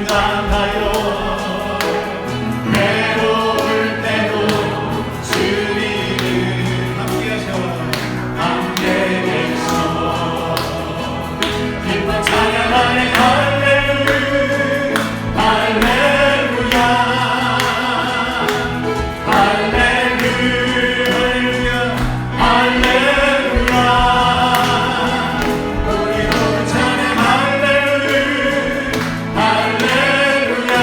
감당하여 외로울 때도 주님은 함께 계셔 기뻐 찬양하네 할렐루야 할렐루야 할렐루야 할렐루야 우리 모두 찬양 할렐루야 할렐루야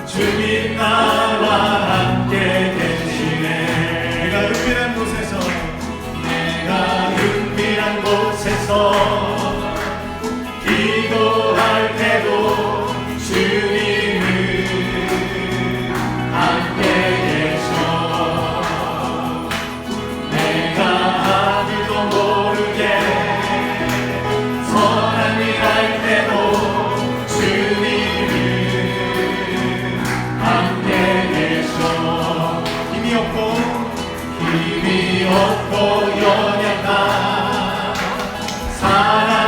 주님 나와 함께 계시네 내가 은밀한 곳에서 기도할 때도 주님은 함께 계셔 내가 아무도 모르게 선한 일 할 때도 주님은 함께 계셔 힘이 없고 연약한 사랑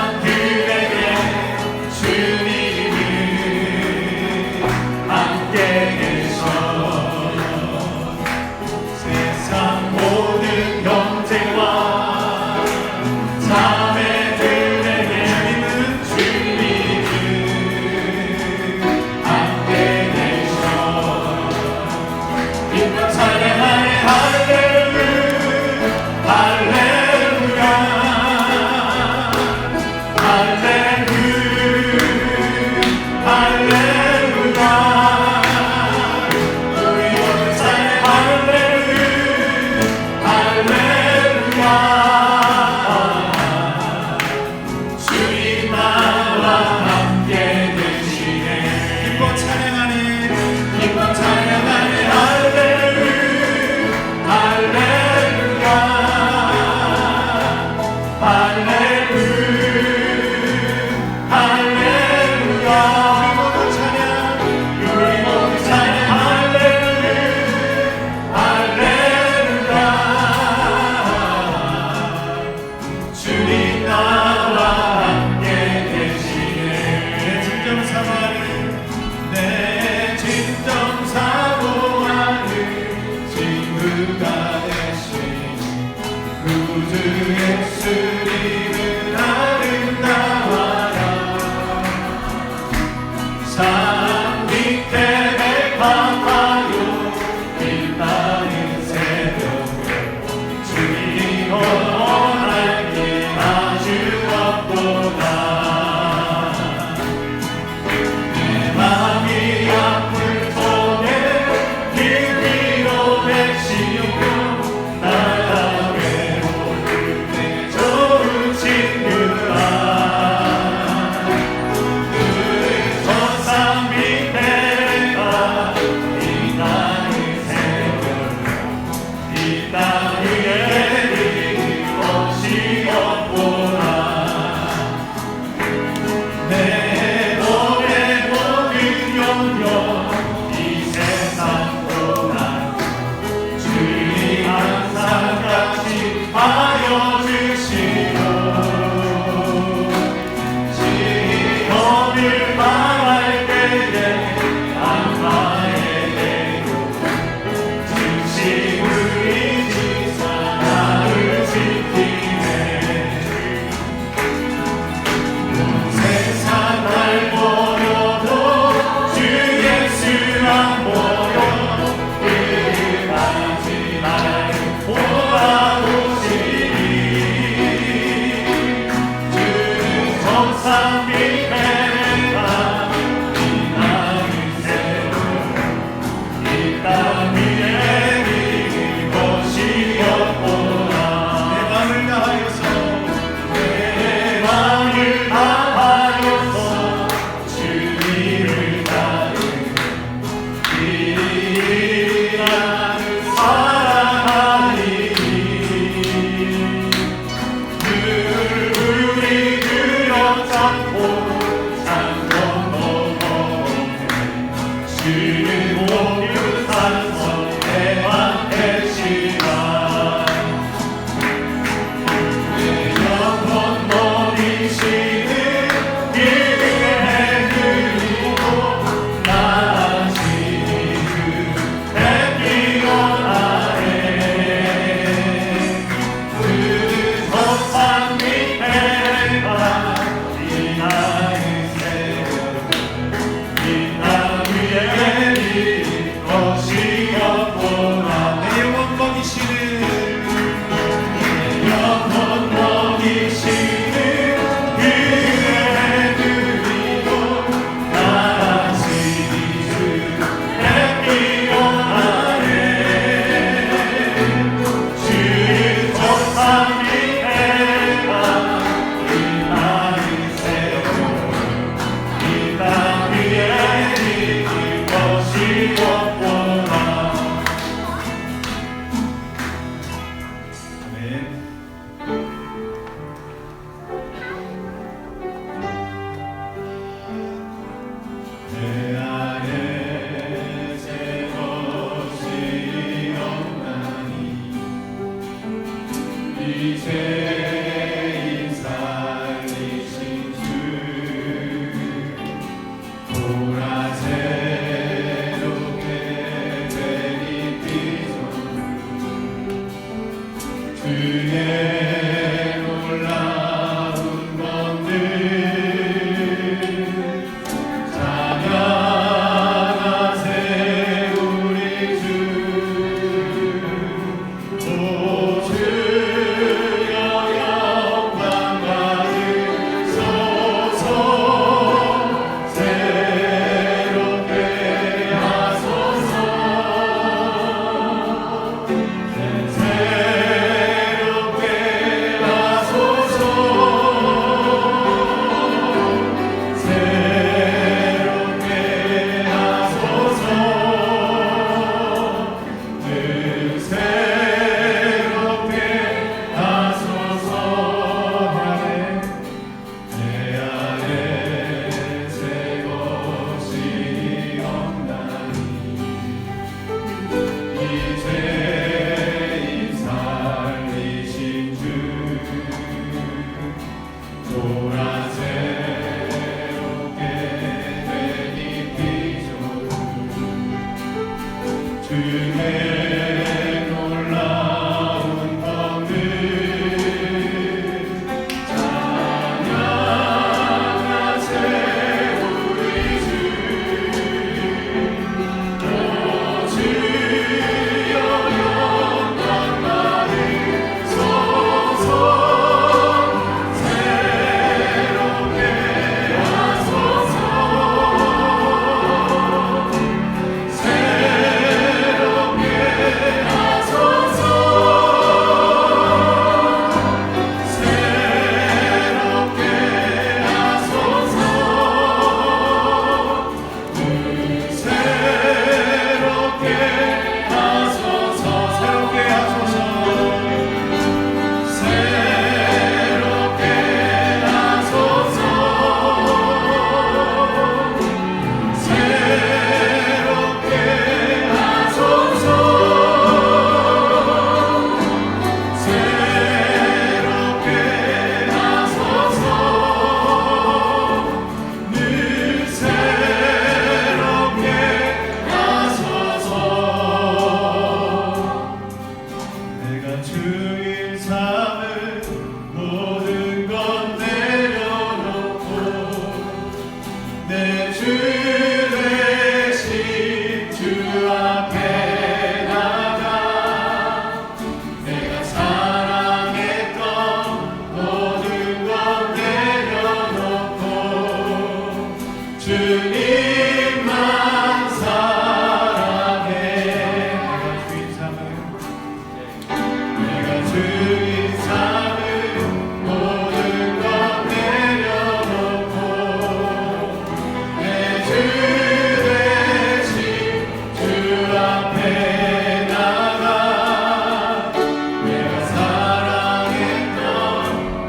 주님만 사랑해. 내가 주인 삼은 모든 것 내려놓고 내 주 대신 주 앞에 나가 내가 사랑했던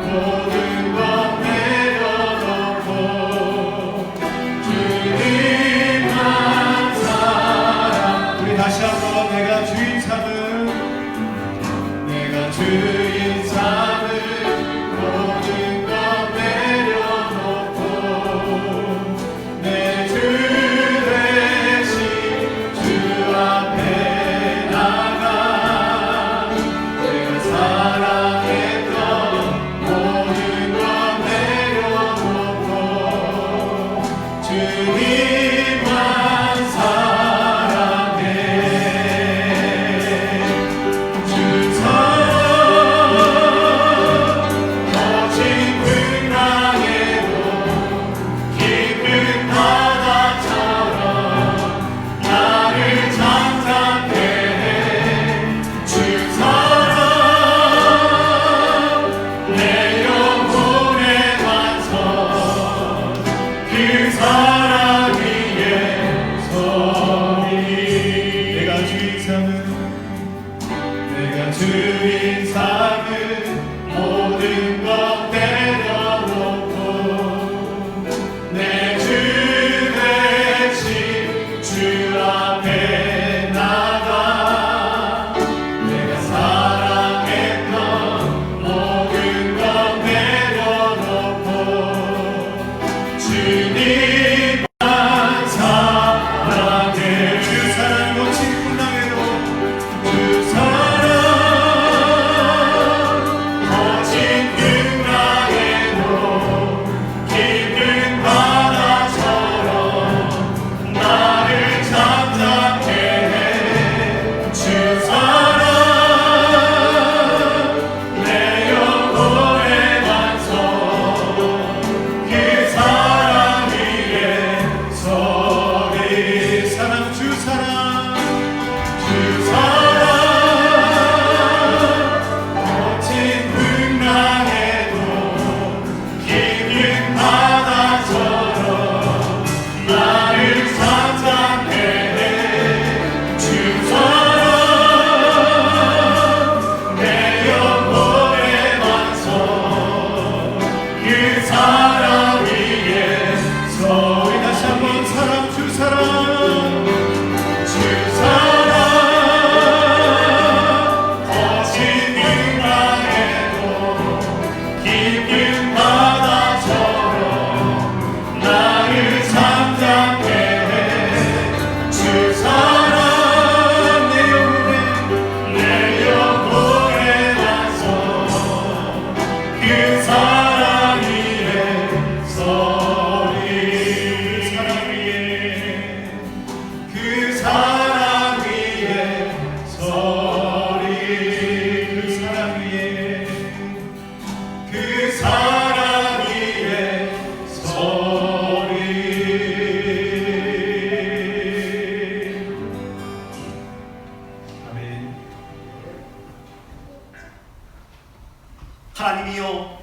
모든 것 내려놓고 주님만 사랑. 우리 다시 한번 내가 주인 삼은 모든 것 내려놓고 내 주 대신 주 앞에 나가 내가 사랑했던 모든 것 내려놓고 주님만 사랑해. 주 사랑 거친 풍랑에도 깊은 바다처럼 나를 잠잠케 해. 주 사랑 내 영혼의 완성 그 사랑 위에 서리. 내가 주인 삼은 모든 것 내려놓고 내 주 대신 주 앞에 나가 내가 사랑했던 모든 것 내려놓고 주님만 사랑해. 주 사랑 거친 풍랑에도 주 사랑 거친 풍랑에도 깊은 바다처럼 나를 잠잠케 해. 주 사랑 내 영혼의 완성 그 사랑 위에 서리. 사랑 주 사랑 거친 풍랑에도 깊은 바다처럼 나를 잠잠케 해. 주 사랑 내 영혼의 완성 그 사랑 위에 서리. 다시 한번 사랑 주 사랑 거친 풍랑에도 깊은 바다처럼 나를 잠잠케 해. 주 사랑 내 영혼의 완성 그 사랑 위에 서리. 그 사랑 위에 서리. 그 사랑 위에 서리. 아멘. 하나님이여,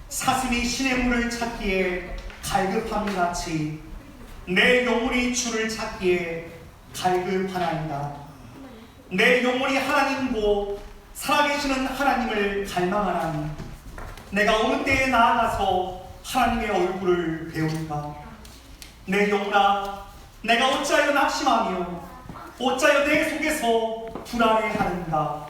사슴이 신의 물을 찾기에 갈급함 같이 내 영혼이 주를 찾기에 갈급하나이다. 내 영혼이 하나님고 살아계시는 하나님을 갈망하나니 내가 어느 때에 나아가서 하나님의 얼굴을 배우리까. 내 영혼아, 내가 어찌하여 낙심하며 어찌하여 내 속에서 불안해하는가.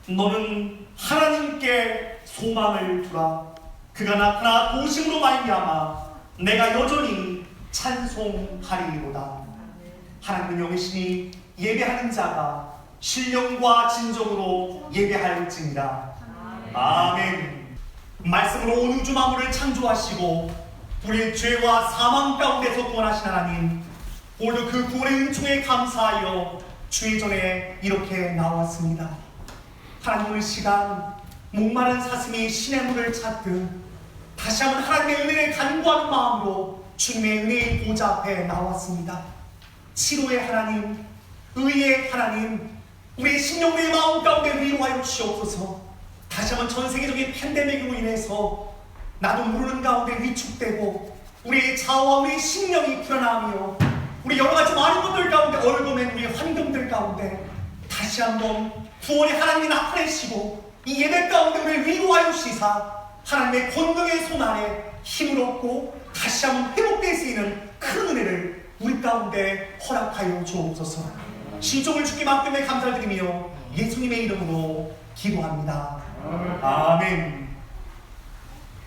너는 하나님께 소망을 두라. 그가 나타나 도심으로 말미암아 내가 여전히 찬송하리로다. 하나님은 영이시니 예배하는 자가 신령과 진정으로 예배할지니라. 아멘. 말씀으로 온 우주 만물을 창조하시고 우리의 죄와 사망 가운데서 구원하신 하나님, 오늘도 그 구원의 은총에 감사하여 주의 전에 이렇게 나왔습니다. 하나님, 오늘 시간 목마른 사슴이 신의 물을 찾듯 다시 한번 하나님의 은혜를 간구하는 마음으로 주님의 은혜의 보좌 앞에 나왔습니다. 치료의 하나님, 의의 하나님, 우리의 심령, 우리의 마음 가운데 위로하여 주시옵소서. 다시 한번 전 세계적인 팬데믹으로 인해서 나도 모르는 가운데 위축되고 우리의 자아와 우리의 심령이 불안하며 우리 여러 가지 많은 것들 가운데 얼굴맨 우리의 환경들 가운데 다시 한번 구원의 하나님이 나타내시고 이 예배 가운데 우리를 위로하여 주시사 하나님의 권능의 손 아래 힘을 얻고 다시 한번 회복될 수 있는 큰 은혜를 우리 가운데 허락하여 주옵소서. 신종을 주께 맡김에 감사드리며 예수님의 이름으로 기도합니다. 아멘.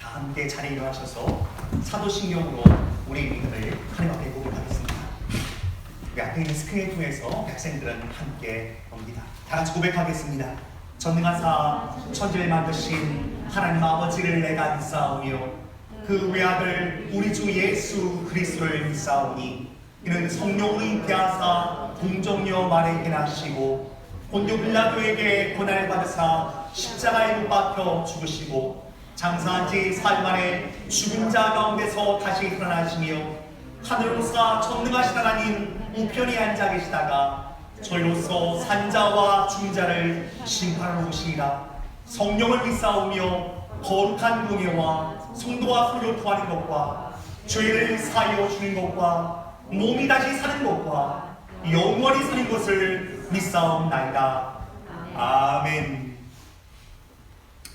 다 함께 자리에 일어나셔서 사도신경으로 우리 믿음을 하나님 앞에 고백하겠습니다. 우리 앞에 있는 스크린을 통해서 학생들은 함께 옵니다. 다 같이 고백하겠습니다. 전능하사 천지를 만드신 하나님 아버지를 내가 믿사오며 그 외아들 우리 주 예수 그리스도를 믿사오니 이는 성령으로 잉태하사 동정녀 마리아에게 나시고 본dio 빌라도에게 고난을 받으사 십자가에 못 박혀 죽으시고 장사한 지 4일 만에 죽은 자 가운데서 다시 일어나시며 하늘로서 전능하신 하나님 우편에 앉아 계시다가 저희로서 산자와 중자를 심판하러 오시리라. 성령을 믿사오며 거룩한 공예와 성도와 서로 토하는 것과 죄를 사하여 주는 것과 몸이 다시 사는 것과 영원히 사는 것을 믿사옵나이다. 아멘.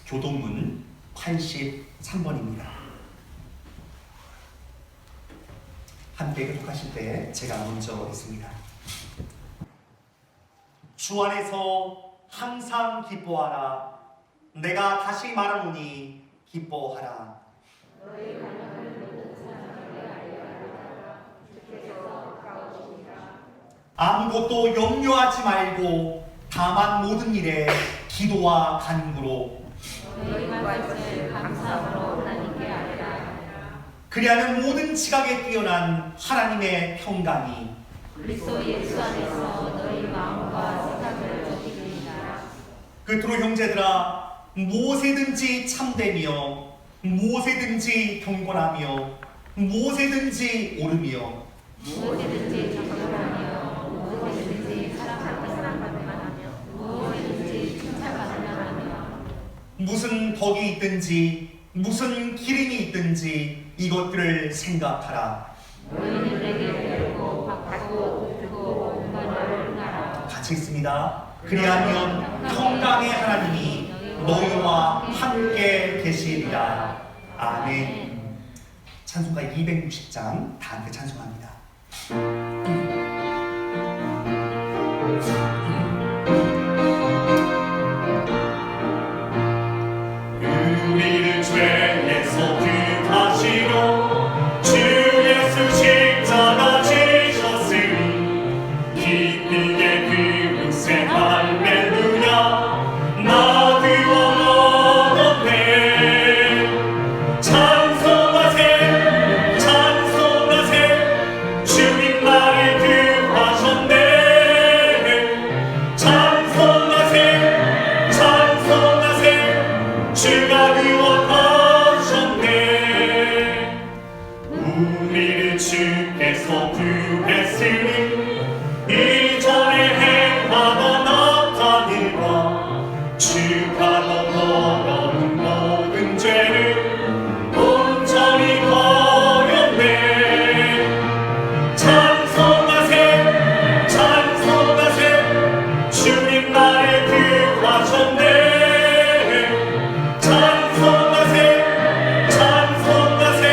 교동문 83번입니다. 함께 교독하실 때 제가 먼저 있습니다. 주 안에서 항상 기뻐하라. 내가 다시 말하노니 기뻐하라. 아무것도 염려하지 말고 다만 모든 일에 기도와 간구로 그리하면 모든 지각에 뛰어난 하나님의 평강이 그리스도 예수 안에서 너희 마음과 생각을 얻으리라. 끝으로 형제들아, 무엇에든지 참되며 무엇에든지 경건하며 무엇에든지 오르며 무엇이든지 정결하며 무엇이든지 사랑받을 만하며 무엇이든지 칭찬받을 만하며 무슨 덕이 있든지 무슨 기름이 있든지 이것들을 생각하라. 너희는 내게 배우고 받고 듣고 공부를 행하라. 같이 있습니다. 그리하면 평강의 하나님이 너희와 함께 계시리라. 아멘. 찬송가 260장 다 함께 찬송합니다. 우리를 죄에서 구하시려 주 예수 십자가 지셨으니 기쁘게 부르세 할렐루야. 나 구원 얻었네. 찬송하세 찬송하세 주님 나를 구하셨네. 찬송하세 찬송하세 주가 구원하셨네. 우리를 주께서 구했으니 이전에 행하던 악한 일과 주가 너러운 모든 죄를 온전히 버렸네. 찬송하세 찬송하세 주님 나를 구하셨네. 찬송하세 찬송하세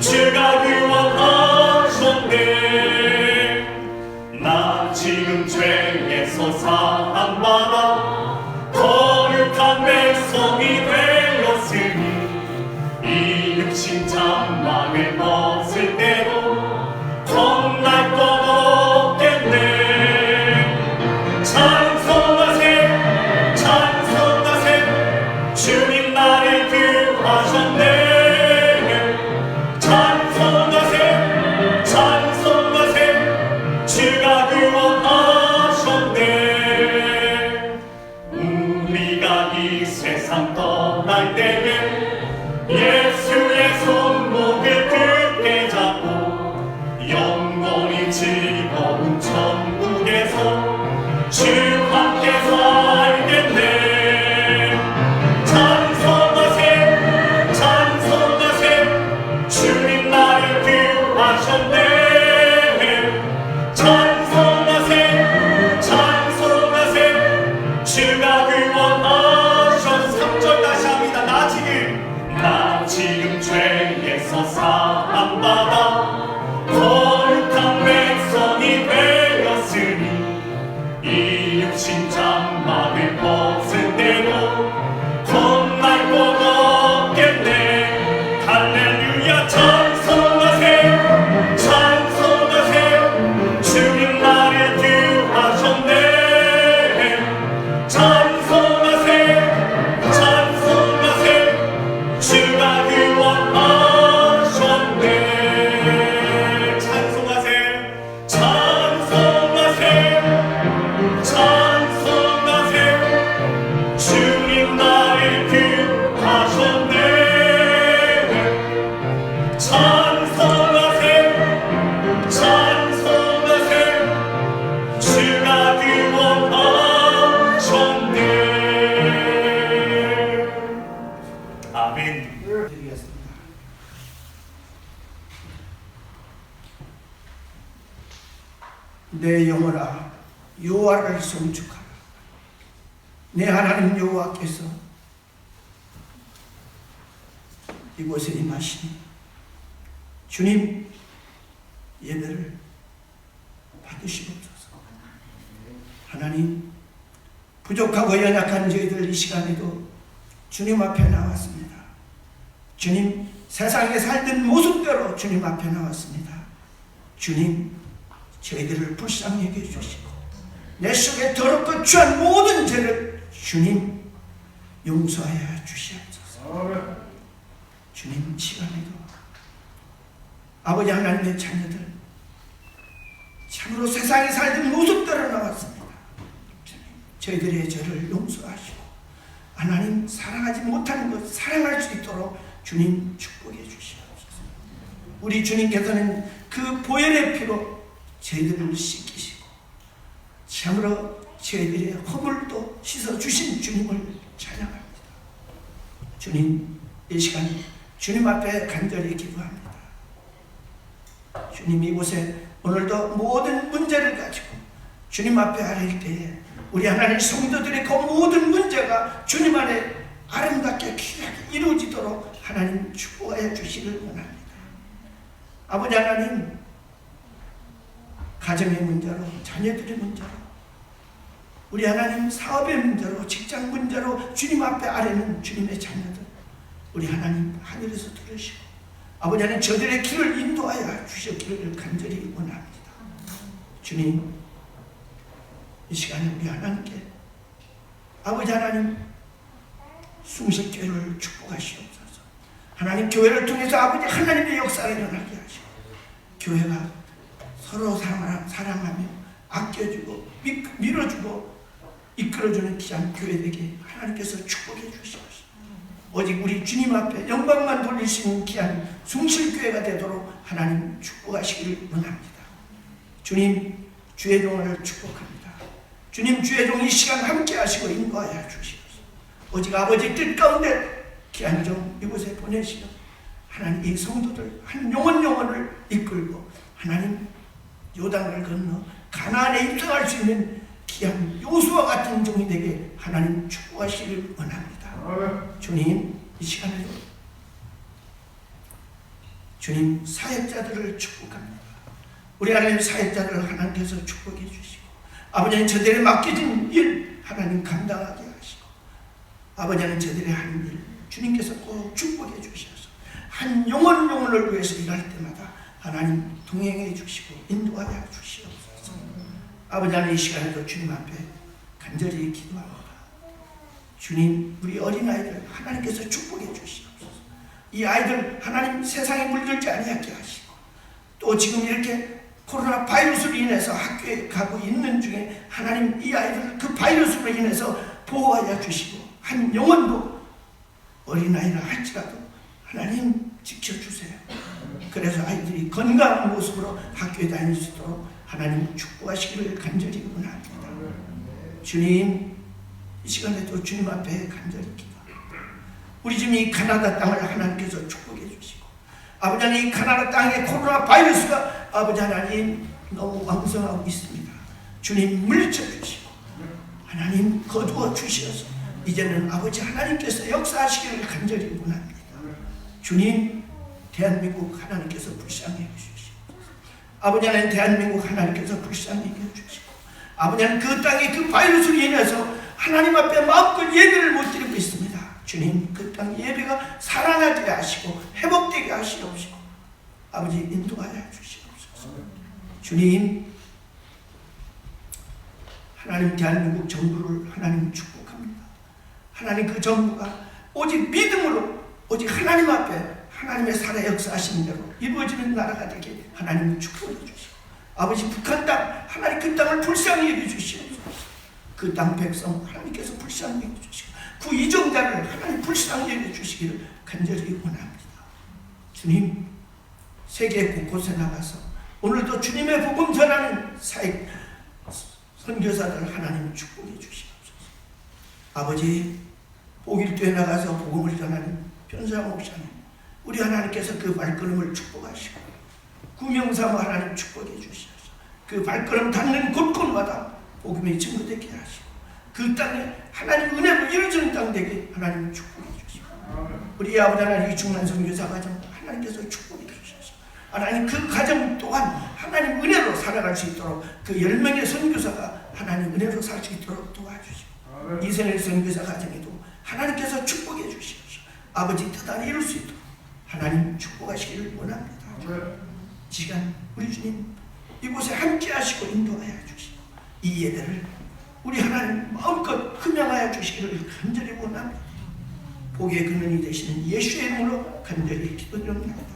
주가 구원하셨네. 나 지금 죄에서 사함받아 거룩한 백성이 되었으니 이 육신 장막을 벗을 때도 겁날 것 없겠네. 찬송하세 찬송하세 주님 나를 구하셨네. 찬송하세 찬송하세 주가 구원하셨네. 우리가 이 세상 떠날 때에 예수의 손목을 주가 구원하셨네. 찬송하세 찬송하세 찬송하세 주님 나를 구하셨네. 찬송하세 찬송하세 주가 구원하셨네. 아멘. 드리겠습니다. 내 영혼아 여호와를 송축하라. 내 하나님 여호와께서 이곳에 임하시니 주님 예배를 받으시옵소서. 하나님, 부족하고 연약한 저희들 이 시간에도 주님 앞에 나왔습니다. 주님, 세상에 살던 모습대로 주님 앞에 나왔습니다. 주님, 저희들을 불쌍히 여겨주시고 내 속에 더럽고 추한 모든 죄를 주님 용서하여 주시옵소서. 주님, 이 시간에도 아버지 하나님의 자녀들 참으로 세상에 살던 모습대로 나왔습니다. 주님, 저희들의 죄를 용서하시고 하나님 사랑하지 못하는 것 사랑할 수 있도록 주님 축복해 주시옵소서. 우리 주님께서는 그 보혈의 피로 저희들을 씻기시고 참으로 저희들의 허물도 씻어주신 주님을 찬양합니다. 주님, 이 시간 주님 앞에 간절히 기도합니다. 주님, 이곳에 오늘도 모든 문제를 가지고 주님 앞에 아뢰일 때에 우리 하나님 성도들의 그 모든 문제가 주님 안에 아름답게 귀하게 이루어지도록 하나님 축복하여 주시길 원합니다. 아버지 하나님, 가정의 문제로, 자녀들의 문제로, 우리 하나님 사업의 문제로, 직장 문제로 주님 앞에 아뢰는 주님의 자녀들, 우리 하나님 하늘에서 들으시고 아버지 하나님 저들의 길을 인도하여 주시기를 간절히 원합니다. 주님, 이 시간에 우리 하나님께 아버지 하나님 숭실교회를 축복하시옵소서. 하나님, 교회를 통해서 아버지 하나님의 역사를 일어나게 하시고 교회가 서로 사랑하며 아껴주고 밀어주고 이끌어주는 귀한 교회에게 하나님께서 축복해 주시옵소서. 오직 우리 주님 앞에 영광만 돌릴 수 있는 귀한 숭실교회가 되도록 하나님 축복하시기를 원합니다. 주님, 주의 종을 축복합니다. 주님, 주의 종 이 시간 함께 하시고 인도하여 주시옵소서. 오직 아버지 뜻 가운데 귀한 종 이곳에 보내시어 하나님 이 성도들 한 영혼을 이끌고 하나님 요단을 건너 가나안에 입성할 수 있는 귀한 요수와 같은 종이 되게 하나님 축복하시길 원합니다. 주님, 이 시간에도 주님 사역자들을 축복합니다. 우리 하나님 사역자들을 하나님께서 축복해 주시고 아버지는 저들의 맡겨진 일 하나님 감당하게 하시고 아버지는 저들의 하는 일 주님께서 꼭 축복해 주셔서 한 영혼을 위해서 일할 때마다 하나님 동행해 주시고 인도하여 주시옵소서. 아버지 하나님, 이 시간에도 주님 앞에 간절히 기도합니다. 주님, 우리 어린아이들 하나님께서 축복해 주시옵소서. 이 아이들 하나님 세상에 물들지 아니하게 하시고 또 지금 이렇게 코로나 바이러스로 인해서 학교에 가고 있는 중에 하나님 이 아이들 그 바이러스로 인해서 보호하여 주시고 한 영혼도 어린아이라 할지라도 하나님 지켜주세요. 그래서 아이들이 건강한 모습으로 학교에 다닐 수 있도록 하나님 축복하시기를 간절히 원합니다. 주님, 이 시간에도 주님 앞에 간절히 기도합니다. 우리 지금 이 가나다 땅을 하나님께서 축복해 주시고 아버지 하나님, 이 가나다 땅에 코로나 바이러스가 아버지 하나님 너무 왕성하고 있습니다. 주님 물리쳐 주시고 하나님 거두어 주시어서 이제는 아버지 하나님께서 역사하시기를 간절히 원합니다. 주님, 대한민국 하나님께서 불쌍히 여겨주시고 아버지 하나님, 대한민국 하나님께서 불쌍히 여겨주시고 아버지 하나님, 그 땅에 그 바이러스로 인해서 하나님 앞에 마음껏 예배를 못 드리고 있습니다. 주님, 그 땅 예배가 살아나게 하시고 회복되게 하시옵시고 아버지 인도하여 주시옵소서. 주님, 하나님 대한민국 정부를 하나님 축복합니다. 하나님 그 정부가 오직 믿음으로 오직 하나님 앞에 하나님의 살아 역사하신 대로 이루어지는 나라가 되게 하나님이 축복해 주시고, 아버지 북한 땅 하나님 그 땅을 불쌍히 여겨주시옵소서. 그 땅 백성 하나님께서 불쌍히 여겨주시고 그 이정자를 하나님 불쌍히 여겨주시기를 간절히 원합니다. 주님, 세계 곳곳에 나가서 오늘도 주님의 복음 전하는 사역 선교사들 하나님 축복해 주시옵소서. 아버지, 보길교에 나가서 복음을 전하는 변상 목사님, 우리 하나님께서 그 발걸음을 축복하시고 구명삼아 하나님 축복해 주시옵소서. 그 발걸음 닿는 곳곳마다 복음이 증거되게 하시고 그 땅에 하나님 은혜로 이루어지는 땅 되게 하나님 축복해 주시고, 우리 아버지 하나님 이 중난 선교사 가정 하나님께서 축복해 주셔서 하나님 그 가정 또한 하나님 은혜로 살아갈 수 있도록 그 10명의 선교사가 하나님 은혜로 살 수 있도록 도와주시고, 이스라엘 선교사 가정에도 하나님께서 축복해 주시옵소서. 아버지 뜻 안에 이룰 수 있도록 하나님 축복하시기를 원합니다. 시간 우리 주님 이곳에 함께 하시고 인도하여 주시고 이 예배를 우리 하나님 마음껏 흠양하여 주시기를 간절히 원합니다. 복의 근원이 되시는 예수의 이름으로 간절히 기도드립니다.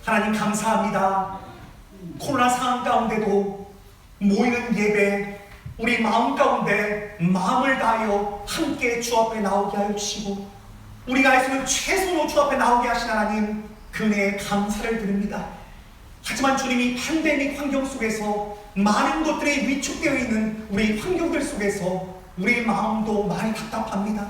하나님 감사합니다. 코로나 상황 가운데도 모이는 예배, 우리 마음 가운데 마음을 다하여 함께 주 앞에 나오게 하여 주시고 우리가 할 수 있는 최선으로 주 앞에 나오게 하신 하나님, 그 은혜에 감사를 드립니다. 하지만 주님이 팬데믹 환경 속에서 많은 것들이 위축되어 있는 우리 환경들 속에서 우리의 마음도 많이 답답합니다.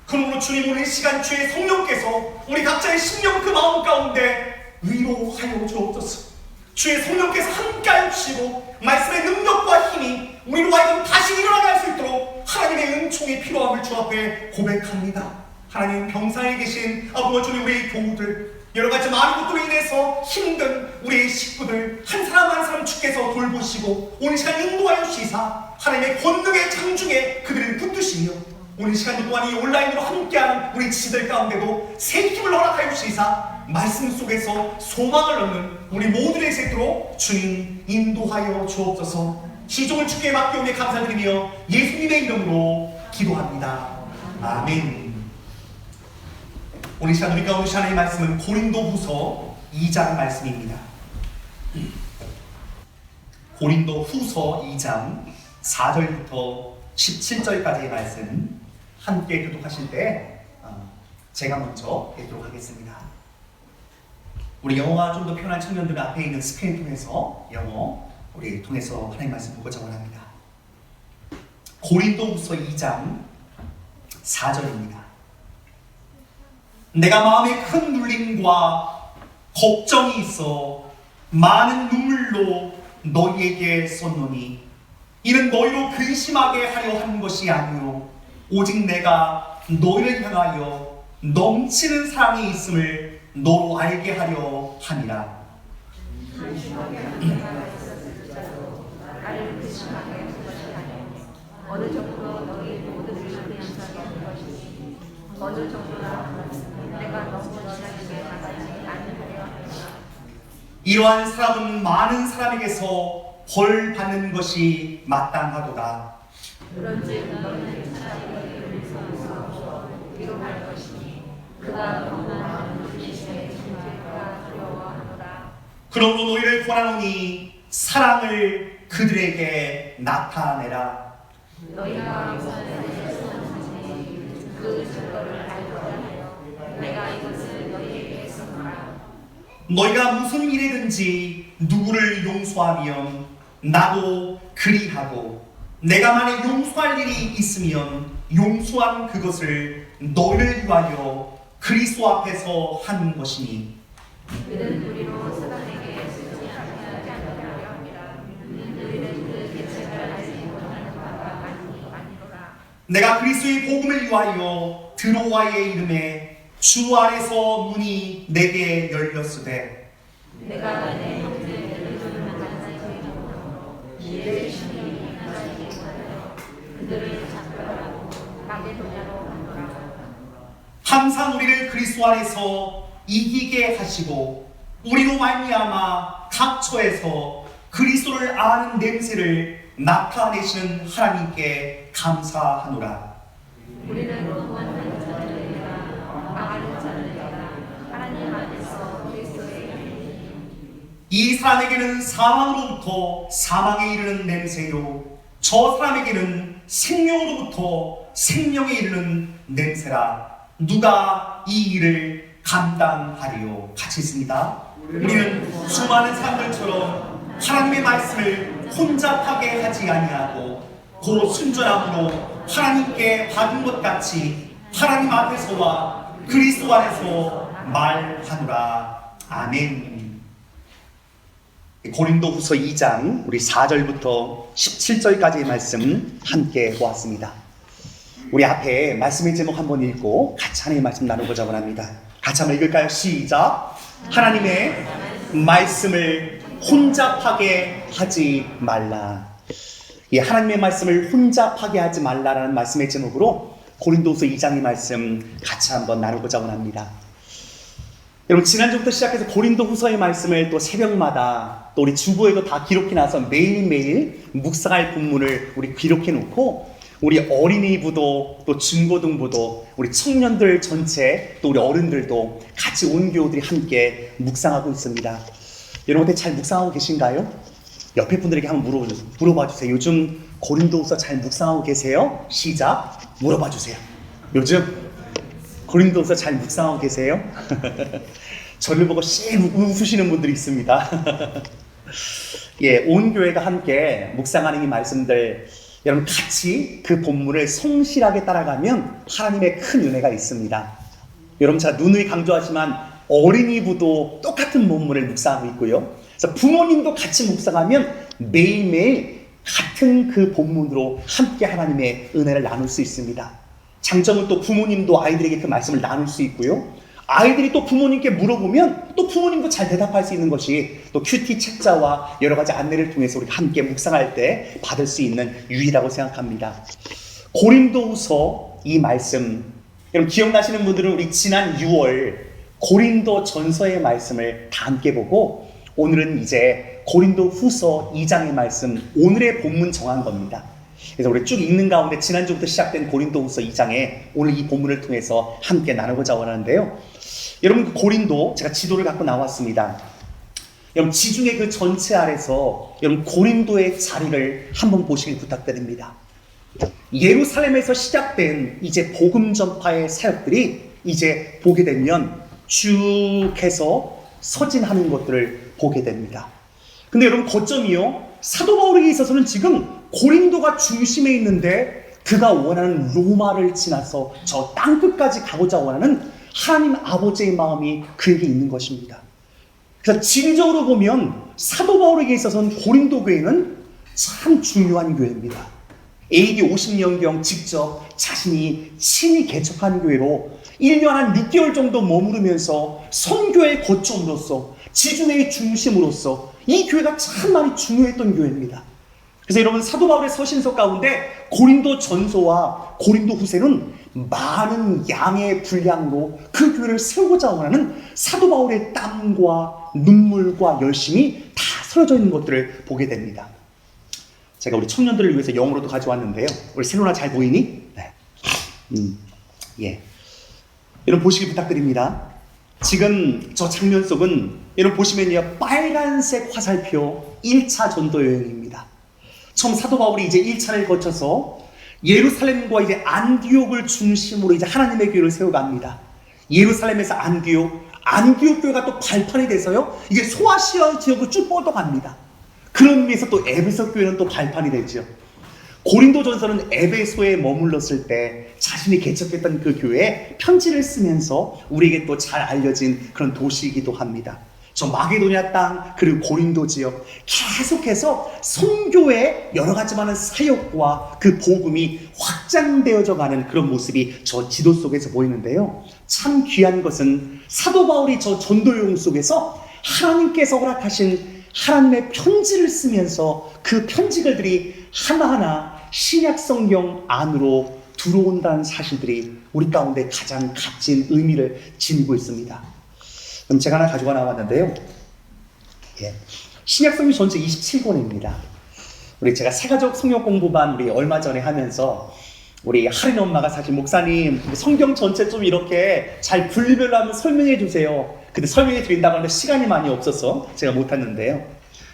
그러므로 주님, 오늘 시간 주의 성령께서 우리 각자의 심령 그 마음 가운데 위로하여 주옵소서. 주의 성령께서 함께하여 주시고 말씀의 능력과 힘이 우리로 하여금 다시 일어나게 할 수 있도록 하나님의 은총이 필요함을 주 앞에 고백합니다. 하나님, 병상에 계신 아버지 주님, 우리 교우들 여러가지 많은 것들로 인해서 힘든 우리의 식구들 한 사람 한 사람 주께서 돌보시고 오늘 시간 인도하여 주시사 하나님의 권능의 장중에 그들을 붙드시며 오늘 시간도 또한 이 온라인으로 함께하는 우리 지들 가운데도 새 힘을 허락하여 주시사 말씀 속에서 소망을 얻는 우리 모두를 수 있도록 주님 인도하여 주옵소서. 시종을 주께 맡겨오며 감사드리며 예수님의 이름으로 기도합니다. 아멘. 오늘 시간 우리 가운데 하나님의 말씀은 고린도후서 2장 말씀입니다. 고린도후서 2장 4절부터 17절까지의 말씀 함께 교독하실 때 제가 먼저 읽도록 하겠습니다. 우리 영어가 좀 더 편한 청년들 앞에 있는 스크린 통해서 영어 우리 통해서 하나님 말씀 보고자 원합니다. 고린도후서 2장 4절입니다. 내가 마음에 큰 눌림과 걱정이 있어 많은 눈물로 너희에게 썼노니 이는 너희로 근심하게 하려 하는 것이 아니요 오직 내가 너희를 향하여 넘치는 사랑이 있음을 너로 알게 하려 함이라. 어느 정도 너희 모두를 그냥서게 한 것이니 어느 정도나 내가 너무 지나치게 나가지 않으려 이러한 사람은 많은 사람에게서 벌 받는 것이 마땅하도다. 그런즉 너희는 차라리 용서하여 위로할 것이니 그가 너무나 주시의 존재가 두려워하노라. 그러므로 너희를 권하노니 사랑을 그들에게 나타내라. 너희가 그 증거를 알고자 하여 내가 이것을 너희에게 쓰노라. 너희가 무슨 일이든지 누구를 용서하면 나도 그리하고 내가 만약 용서할 일이 있으면 용서한 그것을 너희를 위하여 그리스도 앞에서 하는 것이니 그는 우리로 사단에게 쓰지 하지 않으려 함이라. 너희는 그 개체를 알지 못하는 바가 아니로라. 내가 그리스도의 복음을 위하여 드로아의 이름에 주 안에서 문이 내게 열렸으되 내가 내 형제들을 만나지 못하므로 내 주님이 나에게 하여 그들을 작별하고 마게도냐로 간도라. 항상 우리를 그리스도 안에서 이기게 하시고 우리로 말미암아 각 처에서 그리스도를 아는 냄새를 나타내시는 하나님께 감사하노라. 우리는 원하는 자들이라 망하는 자들이라 하나님 안에서 그리스도의 이 사람에게는 사망으로부터 사망에 이르는 냄새요 저 사람에게는 생명으로부터 생명에 이르는 냄새라. 누가 이 일을 감당하리요? 같이 있습니다. 우리는 수많은 사람들처럼 하나님의 말씀을 혼잡하게 하지 아니하고 그 순전함으로 하나님께 받은 것 같이 하나님 앞에서와 그리스도 안에서 말하노라. 아멘. 고린도후서 2장 우리 4절부터 17절까지의 말씀 함께 보았습니다. 우리 앞에 말씀의 제목 한번 읽고 같이 하나님의 말씀 나누고자 원합니다. 같이 한번 읽을까요? 시작. 하나님의 말씀을 혼잡하게 하지 말라. 이 하나님의 말씀을 혼잡하게 하지 말라라는 말씀의 제목으로 고린도후서 2장의 말씀 같이 한번 나누고자 원합니다. 여러분, 지난주부터 시작해서 고린도후서의 말씀을 또 새벽마다 또 우리 주보에도 다 기록해놔서 매일매일 묵상할 본문을 우리 기록해놓고 우리 어린이부도 또 중고등부도 우리 청년들 전체 또 우리 어른들도 같이 온 교우들이 함께 묵상하고 있습니다. 여러분들 잘 묵상하고 계신가요? 옆에 분들에게 한번 물어봐 주세요. 요즘 고린도후서 잘 묵상하고 계세요? 시작. 물어봐 주세요. 요즘 고린도후서 잘 묵상하고 계세요? 저를 보고 씩 웃으시는 분들이 있습니다. 예, 온 교회가 함께 묵상하는 이 말씀들 여러분 같이 그 본문을 성실하게 따라가면 하나님의 큰 은혜가 있습니다. 여러분, 제가 누누이 강조하지만 어린이부도 똑같은 본문을 묵상하고 있고요. 그래서 부모님도 같이 묵상하면 매일매일 같은 그 본문으로 함께 하나님의 은혜를 나눌 수 있습니다. 장점은 또 부모님도 아이들에게 그 말씀을 나눌 수 있고요. 아이들이 또 부모님께 물어보면 또 부모님도 잘 대답할 수 있는 것이 또 큐티 책자와 여러 가지 안내를 통해서 우리가 함께 묵상할 때 받을 수 있는 유의라고 생각합니다. 고린도후서 이 말씀, 여러분 기억나시는 분들은 우리 지난 6월 고린도 전서의 말씀을 다 함께 보고 오늘은 이제 고린도 후서 2장의 말씀, 오늘의 본문 정한 겁니다. 그래서 우리 쭉 읽는 가운데 지난주부터 시작된 고린도 후서 2장에 오늘 이 본문을 통해서 함께 나누고자 원하는데요. 여러분 그 고린도, 제가 지도를 갖고 나왔습니다. 여러분 지중해 그 전체 아래서 여러분 고린도의 자리를 한번 보시길 부탁드립니다. 예루살렘에서 시작된 이제 복음 전파의 사역들이 이제 보게 되면 쭉 해서 서진하는 것들을 보게 됩니다. 근데 여러분 거점이요, 사도 바울에게 있어서는 지금 고린도가 중심에 있는데 그가 원하는 로마를 지나서 저 땅끝까지 가고자 원하는 하나님 아버지의 마음이 그에게 있는 것입니다. 그래서 진정으로 보면 사도 바울에게 있어서는 고린도 교회는 참 중요한 교회입니다. AD 50년경 직접 자신이 친히 개척한 교회로 1년 한 6개월 정도 머무르면서 선교의 거점으로서 지중해의 중심으로서 이 교회가 참 많이 중요했던 교회입니다. 그래서 여러분 사도 바울의 서신서 가운데 고린도 전서와 고린도 후서는 많은 양의 분량으로 그 교회를 세우고자 원하는 사도 바울의 땀과 눈물과 열심이 다 쓰여져 있는 것들을 보게 됩니다. 제가 우리 청년들을 위해서 영어로도 가져왔는데요. 우리 셀로나 잘 보이니? 네. 예. 여러분 보시기 부탁드립니다. 지금 저 장면 속은 여러분 보시면요, 빨간색 화살표 1차 전도 여행입니다. 처음 사도 바울이 이제 1차를 거쳐서 예루살렘과 이제 안디옥을 중심으로 이제 하나님의 교회를 세워갑니다. 예루살렘에서 안디옥 교회가 또 발판이 돼서요, 이게 소아시아 지역으로 쭉 뻗어갑니다. 그런 의미에서 또 에베소 교회는 또 발판이 되죠. 고린도전서는 에베소에 머물렀을 때 자신이 개척했던 그 교회에 편지를 쓰면서 우리에게 또 잘 알려진 그런 도시이기도 합니다. 저 마게도냐 땅 그리고 고린도 지역 계속해서 선교의 여러 가지 많은 사역과 그 복음이 확장되어져 가는 그런 모습이 저 지도 속에서 보이는데요. 참 귀한 것은 사도 바울이 저 전도여행 속에서 하나님께서 허락하신 하나님의 편지를 쓰면서 그 편지글들이 하나하나 신약 성경 안으로 들어온다는 사실들이 우리 가운데 가장 값진 의미를 지니고 있습니다. 그럼 제가 하나 가져가 나왔는데요. 예. 신약 성경 전체 27권입니다. 우리 제가 세가족 성경 공부반 우리 얼마 전에 하면서 우리 하린 엄마가 사실 목사님 성경 전체 좀 이렇게 잘 분리별로 한번 설명해 주세요. 근데 설명해 드린다고 하는데 시간이 많이 없어서 제가 못했는데요.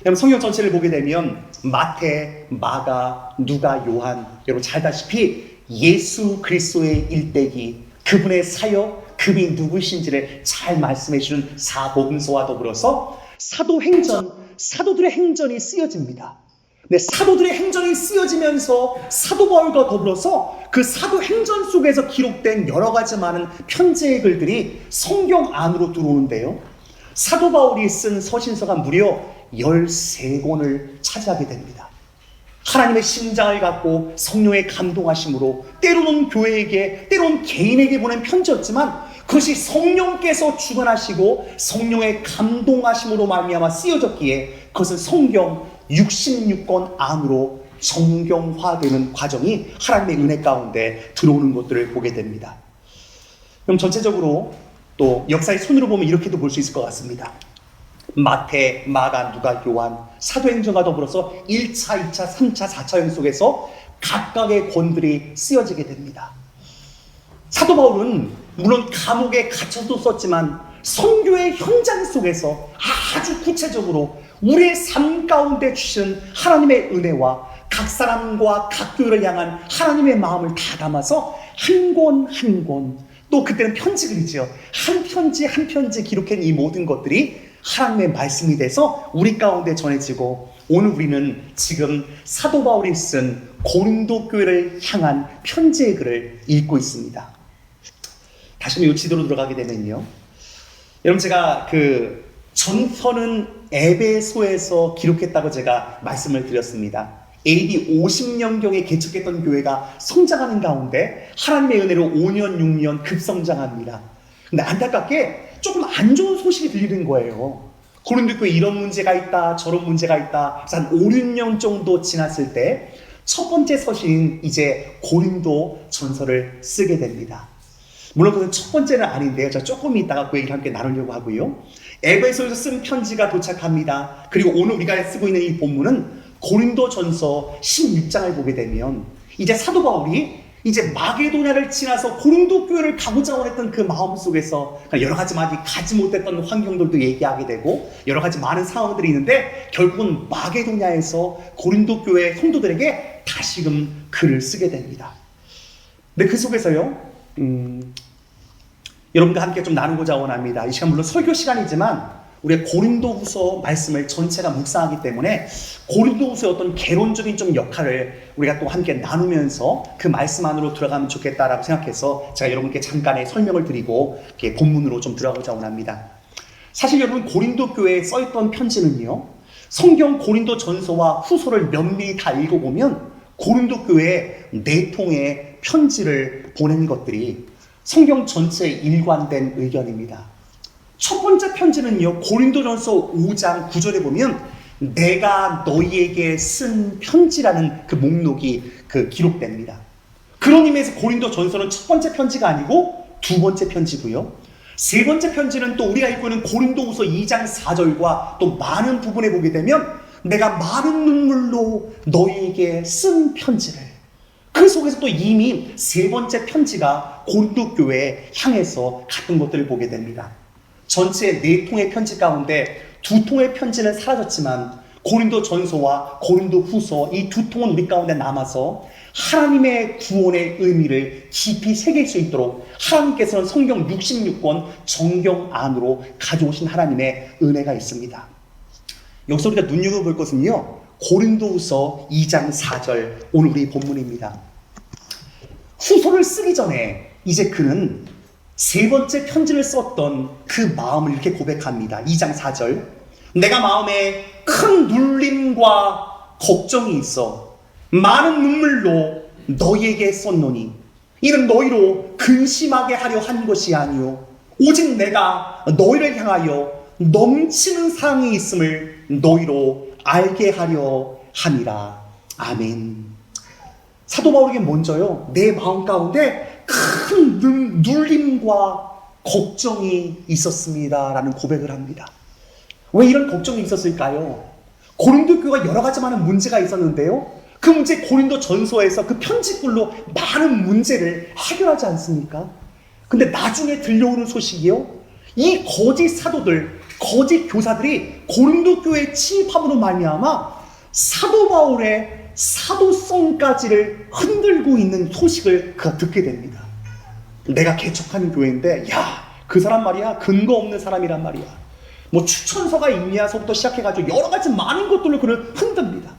여러분 성경 전체를 보게 되면 마태, 마가, 누가, 요한, 여러분 잘 다시피 예수 그리스도의 일대기, 그분의 사역, 그분이 누구신지를 잘 말씀해 주는 사복음서와 더불어서 사도행전, 사도들의 행전이 쓰여집니다. 근데 사도들의 행전이 쓰여지면서 사도 바울과 더불어서 그 사도행전 속에서 기록된 여러 가지 많은 편지의 글들이 성경 안으로 들어오는데요. 사도 바울이 쓴 서신서가 무려 13권을 차지하게 됩니다. 하나님의 심장을 갖고 성령의 감동하심으로 때로는 교회에게, 때로는 개인에게 보낸 편지였지만 그것이 성령께서 주관하시고 성령의 감동하심으로 말미암아 쓰여졌기에 그것은 성경 66권 안으로 정경화되는 과정이 하나님의 은혜 가운데 들어오는 것들을 보게 됩니다. 그럼 전체적으로 또 역사의 손으로 보면 이렇게도 볼 수 있을 것 같습니다. 마태, 마가, 누가, 요한, 사도행전과 더불어서 1차, 2차, 3차, 4차형 속에서 각각의 권들이 쓰여지게 됩니다. 사도 바울은 물론 감옥에 갇혀도 썼지만 선교의 현장 속에서 아주 구체적으로 우리의 삶 가운데 주신 하나님의 은혜와 각 사람과 각 교회를 향한 하나님의 마음을 다 담아서 한 권 한 권, 또 그때는 편지글이죠. 한 편지 한 편지 기록한 이 모든 것들이 하나님의 말씀이 돼서 우리 가운데 전해지고 오늘 우리는 지금 사도 바울이 쓴 고린도 교회를 향한 편지의 글을 읽고 있습니다. 다시 한번 이 지도로 들어가게 되면요, 여러분 제가 그 전서는 에베소에서 기록했다고 제가 말씀을 드렸습니다. AD 50년경에 개척했던 교회가 성장하는 가운데 하나님의 은혜로 5년 6년 급성장합니다. 근데 안타깝게 조금 안 좋은 소식이 들리는 거예요. 고린도 교회 이런 문제가 있다 저런 문제가 있다. 그래서 한 5, 6년 정도 지났을 때 첫 번째 서신인 이제 고린도 전서를 쓰게 됩니다. 물론 그건 첫 번째는 아닌데요. 저 조금 이따가 그 얘기를 함께 나누려고 하고요. 에베소에서 쓴 편지가 도착합니다. 그리고 오늘 우리가 쓰고 있는 이 본문은 고린도 전서 16장을 보게 되면 이제 사도 바울이 이제 마게도냐를 지나서 고린도 교회를 가고자 원했던 그 마음 속에서 여러 가지 많이 가지 못했던 환경들도 얘기하게 되고 여러 가지 많은 상황들이 있는데 결국은 마게도냐에서 고린도 교회 성도들에게 다시금 글을 쓰게 됩니다. 근데 그 속에서요, 여러분과 함께 좀 나누고자 원합니다. 이 시간 물론 설교 시간이지만 우리의 고린도후서 말씀을 전체가 묵상하기 때문에 고린도후서의 어떤 개론적인 좀 역할을 우리가 또 함께 나누면서 그 말씀 안으로 들어가면 좋겠다라고 생각해서 제가 여러분께 잠깐의 설명을 드리고 이렇게 본문으로 좀 들어가고자 원합니다. 사실 여러분 고린도 교회에 써있던 편지는요, 성경 고린도 전서와 후서를 면밀히 다 읽어보면 고린도 교회에 4통의 편지를 보낸 것들이 성경 전체에 일관된 의견입니다. 첫 번째 편지는요, 고린도전서 5장 9절에 보면 내가 너희에게 쓴 편지라는 그 목록이 기록됩니다. 그런 의미에서 고린도전서는 첫 번째 편지가 아니고 두 번째 편지고요. 세 번째 편지는 또 우리가 읽고 있는 고린도후서 2장 4절과 또 많은 부분에 보게 되면 내가 많은 눈물로 너희에게 쓴 편지를, 그 속에서 또 이미 세 번째 편지가 고린도 교회에 향해서 갔던 것들을 보게 됩니다. 전체 4통의 편지 가운데 2통의 편지는 사라졌지만 고린도 전서와 고린도 후서 이 2통은 우리 가운데 남아서 하나님의 구원의 의미를 깊이 새길 수 있도록 하나님께서는 성경 66권 정경 안으로 가져오신 하나님의 은혜가 있습니다. 여기서 우리가 눈여겨볼 것은요, 고린도후서 2장 4절 오늘 우리 본문입니다. 후서를 쓰기 전에 이제 그는 세 번째 편지를 썼던 그 마음을 이렇게 고백합니다. 2장 4절. 내가 마음에 큰 눌림과 걱정이 있어 많은 눈물로 너희에게 썼노니 이는 너희로 근심하게 하려 한 것이 아니요 오직 내가 너희를 향하여 넘치는 사랑이 있음을 너희로 알게 하려 함이라. 아멘. 사도 바울에게 먼저요, 내 마음 가운데 큰 눌림과 걱정이 있었습니다 라는 고백을 합니다. 왜 이런 걱정이 있었을까요? 고린도 교회가 여러 가지 많은 문제가 있었는데요, 그 문제 고린도 전서에서 그 편지글로 많은 문제를 해결하지 않습니까? 근데 나중에 들려오는 소식이요, 이 거짓 사도들, 거짓 교사들이 고린도 교회에 침입함으로 말미암아 사도 바울의 사도성까지를 흔들고 있는 소식을 그가 듣게 됩니다. 내가 개척하는 교회인데, 야, 그 사람 말이야, 근거 없는 사람이란 말이야. 뭐 추천서가 있냐서부터 시작해가지고 여러 가지 많은 것들로 그를 흔듭니다.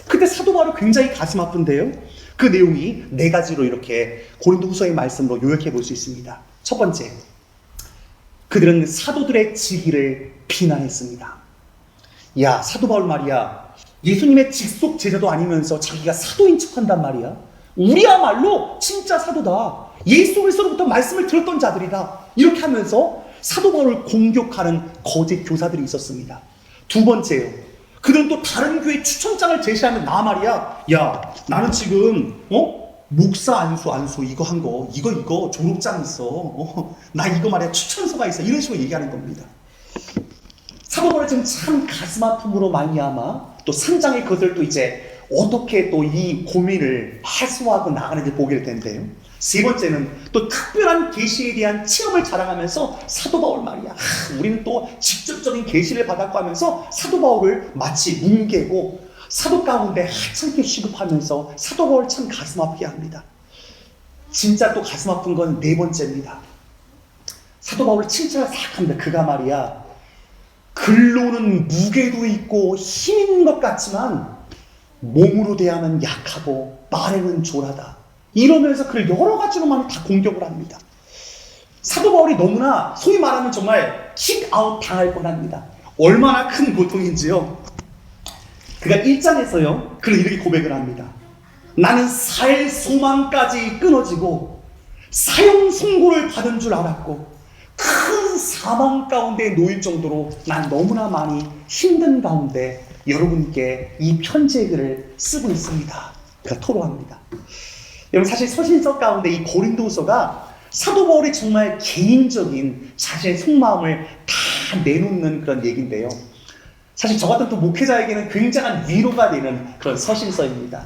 그때 사도 바울은 굉장히 가슴 아픈데요, 그 내용이 4가지로 이렇게 고린도후서의 말씀으로 요약해 볼 수 있습니다. 첫 번째, 그들은 사도들의 지기를 비난했습니다. 야, 사도 바울 말이야, 예수님의 직속 제자도 아니면서 자기가 사도인 척한단 말이야. 우리야말로 진짜 사도다. 예수 그리스도로부터 말씀을 들었던 자들이다. 이렇게 하면서 사도 바울을 공격하는 거짓 교사들이 있었습니다. 두 번째요, 그들은 또 다른 교회 추천장을 제시하면 나 말이야, 야, 나는 지금 목사 안수 이거 한 거, 이거 졸업장 있어. 나 이거 말이야, 추천서가 있어. 이런 식으로 얘기하는 겁니다. 사도 바울은 지금 참 가슴 아픔으로 말미암아 또 상장의 것을 또 이제 어떻게 또 이 고민을 해소하고 나가는지 보게 될 텐데요. 세 번째는 또 특별한 계시에 대한 체험을 자랑하면서 사도 바울 말이야, 우리는 또 직접적인 계시를 받았고 하면서 사도 바울을 마치 뭉개고 사도 가운데 하찮게 취급하면서 사도 바울 참 가슴 아프게 합니다. 진짜 또 가슴 아픈 건 4번째입니다. 사도 바울을 칭찬을 싹 합니다. 그가 말이야, 글로는 무게도 있고 힘 있는 것 같지만 몸으로 대하면 약하고 말에는 조라다. 이러면서 그를 여러 가지로 많이 다 공격을 합니다. 사도 바울이 너무나 소위 말하면 정말 킥아웃 당할 뻔합니다. 얼마나 큰 고통인지요, 그가 1장에서요, 그를 이렇게 고백을 합니다. 나는 살 소망까지 끊어지고 사형 선고를 받은 줄 알았고 큰 사망 가운데 놓일 정도로 난 너무나 많이 힘든 가운데 여러분께 이 편지의 글을 쓰고 있습니다 그가 토로합니다. 여러분 사실 서신서 가운데 이 고린도후서가 사도 바울이 정말 개인적인 자신의 속마음을 다 내놓는 그런 얘기인데요. 사실 저 같은 또 목회자에게는 굉장한 위로가 되는 그런 서신서입니다.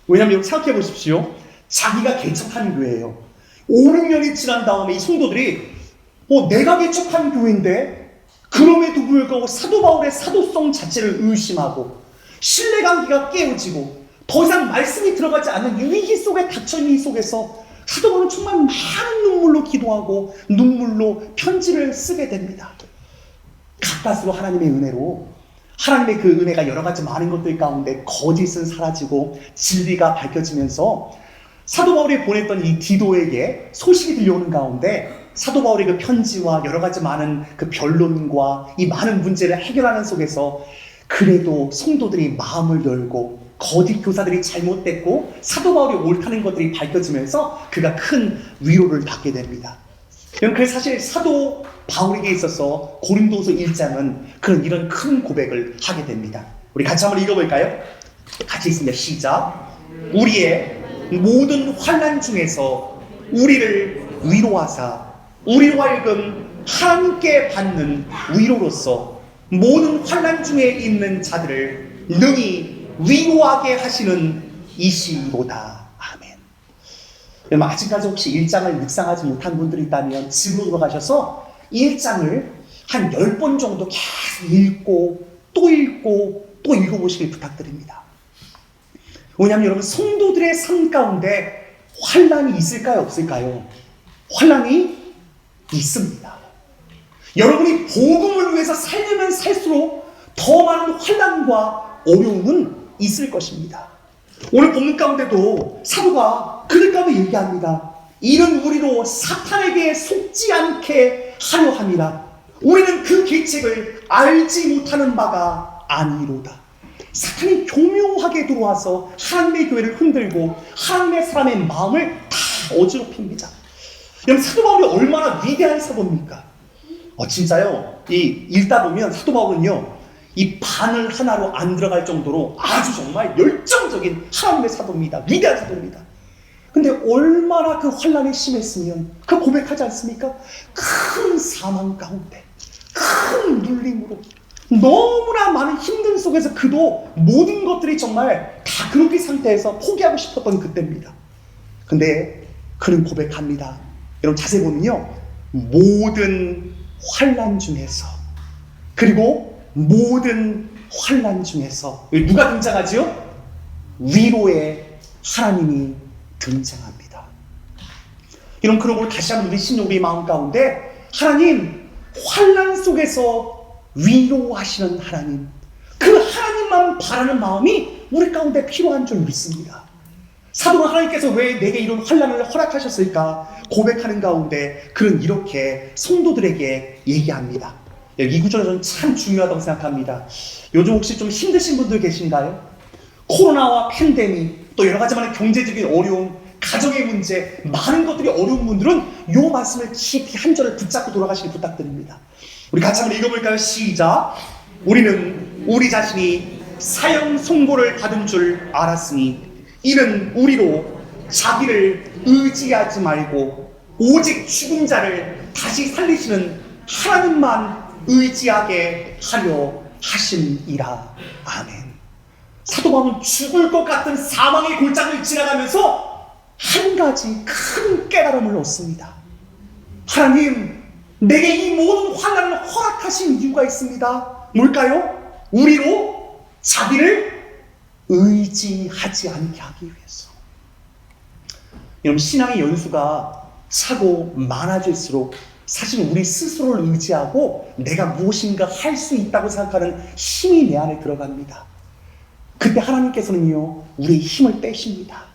왜냐하면 여러분 생각해 보십시오. 자기가 개척한 교회예요. 5, 6년이 지난 다음에 이 성도들이 내가 개척한 교회인데 그럼에도 불구하고 사도 바울의 사도성 자체를 의심하고 신뢰관계가 깨어지고 더 이상 말씀이 들어가지 않는 위기 속에 닥쳐있는 이 속에서 사도 바울은 정말 많은 눈물로 기도하고 눈물로 편지를 쓰게 됩니다. 가까스로 하나님의 은혜로 하나님의 그 은혜가 여러 가지 많은 것들 가운데 거짓은 사라지고 진리가 밝혀지면서 사도 바울이 보냈던 이 디도에게 소식이 들려오는 가운데 사도 바울의 그 편지와 여러 가지 많은 그 변론과 이 많은 문제를 해결하는 속에서 그래도 성도들이 마음을 열고 거짓 교사들이 잘못됐고 사도 바울이 옳다는 것들이 밝혀지면서 그가 큰 위로를 받게 됩니다. 그래서 사실 사도 바울에게 있어서 고린도후서 1장은 이런 큰 고백을 하게 됩니다. 우리 같이 한번 읽어볼까요? 같이 있습니다. 시작. 우리의 모든 환난 중에서 우리를 위로하사 우리로 하여금 하나님께 받는 위로로서 모든 환난 중에 있는 자들을 능히 위로하게 하시는 이시로다. 아멘. 여러분 아직까지 혹시 1장을 묵상하지 못한 분들이 있다면 집으로 돌아가셔서 1장을 한 10번 정도 계속 읽고 또 읽어보시길 부탁드립니다. 왜냐하면 여러분 성도들의 삶 가운데 환난이 있을까요? 없을까요? 환난이 있습니다. 여러분이 복음을 위해서 살려면 살수록 더 많은 환난과 어려움은 있을 것입니다. 오늘 본문 가운데도 사도가 그들 가운데 얘기합니다. 이는 우리로 사탄에게 속지 않게 하려 함이라. 우리는 그 계책을 알지 못하는 바가 아니로다. 사탄이 교묘하게 들어와서 하나님의 교회를 흔들고 하나님의 사람의 마음을 다 어지럽힙니다. 여러분 사도 바울이 얼마나 위대한 사도입니까? 진짜요. 읽다 보면 사도 바울은요 이 바늘 하나로 안 들어갈 정도로 아주 정말 열정적인 하나님의 사도입니다. 위대한 사도입니다. 근데 얼마나 그 환난이 심했으면 그 고백하지 않습니까? 큰 사망 가운데 큰 눌림으로 너무나 많은 힘든 속에서 그도 모든 것들이 정말 다 그렇게 상태에서 포기하고 싶었던 그때입니다. 근데 그는 고백합니다. 여러분 자세히 보면요 모든 환난 중에서 그리고 모든 환난 중에서 누가 등장하죠? 위로의 하나님이 등장합니다. 이런 그런 걸 다시 한번 우리 심령 우리 마음 가운데 하나님 환난 속에서 위로하시는 하나님 그 하나님만 바라는 마음이 우리 가운데 필요한 줄 믿습니다. 사도가 하나님께서 왜 내게 이런 환난을 허락하셨을까 고백하는 가운데 그는 이렇게 성도들에게 얘기합니다. 이 구절은 저는 참 중요하다고 생각합니다. 요즘 혹시 좀 힘드신 분들 계신가요? 코로나와 팬데믹 또 여러 가지 많은 경제적인 어려움 가정의 문제 많은 것들이 어려운 분들은 이 말씀을 깊이 한 절을 붙잡고 돌아가시길 부탁드립니다. 우리 같이 한번 읽어볼까요? 시작. 우리는 우리 자신이 사형 선고를 받은 줄 알았으니 이는 우리로 자기를 의지하지 말고 오직 죽은 자를 다시 살리시는 하나님만 의지하게 하려 하심이라. 아멘. 사도 바울은 죽을 것 같은 사망의 골짜기를 지나가면서 한 가지 큰 깨달음을 얻습니다. 하나님, 내게 이 모든 환난을 허락하신 이유가 있습니다. 뭘까요? 우리로 자기를 의지하지 않게 하기 위해서. 여러분 신앙의 연수가 차고 많아질수록 사실 우리 스스로를 의지하고 내가 무엇인가 할 수 있다고 생각하는 힘이 내 안에 들어갑니다. 그때 하나님께서는요 우리의 힘을 빼십니다.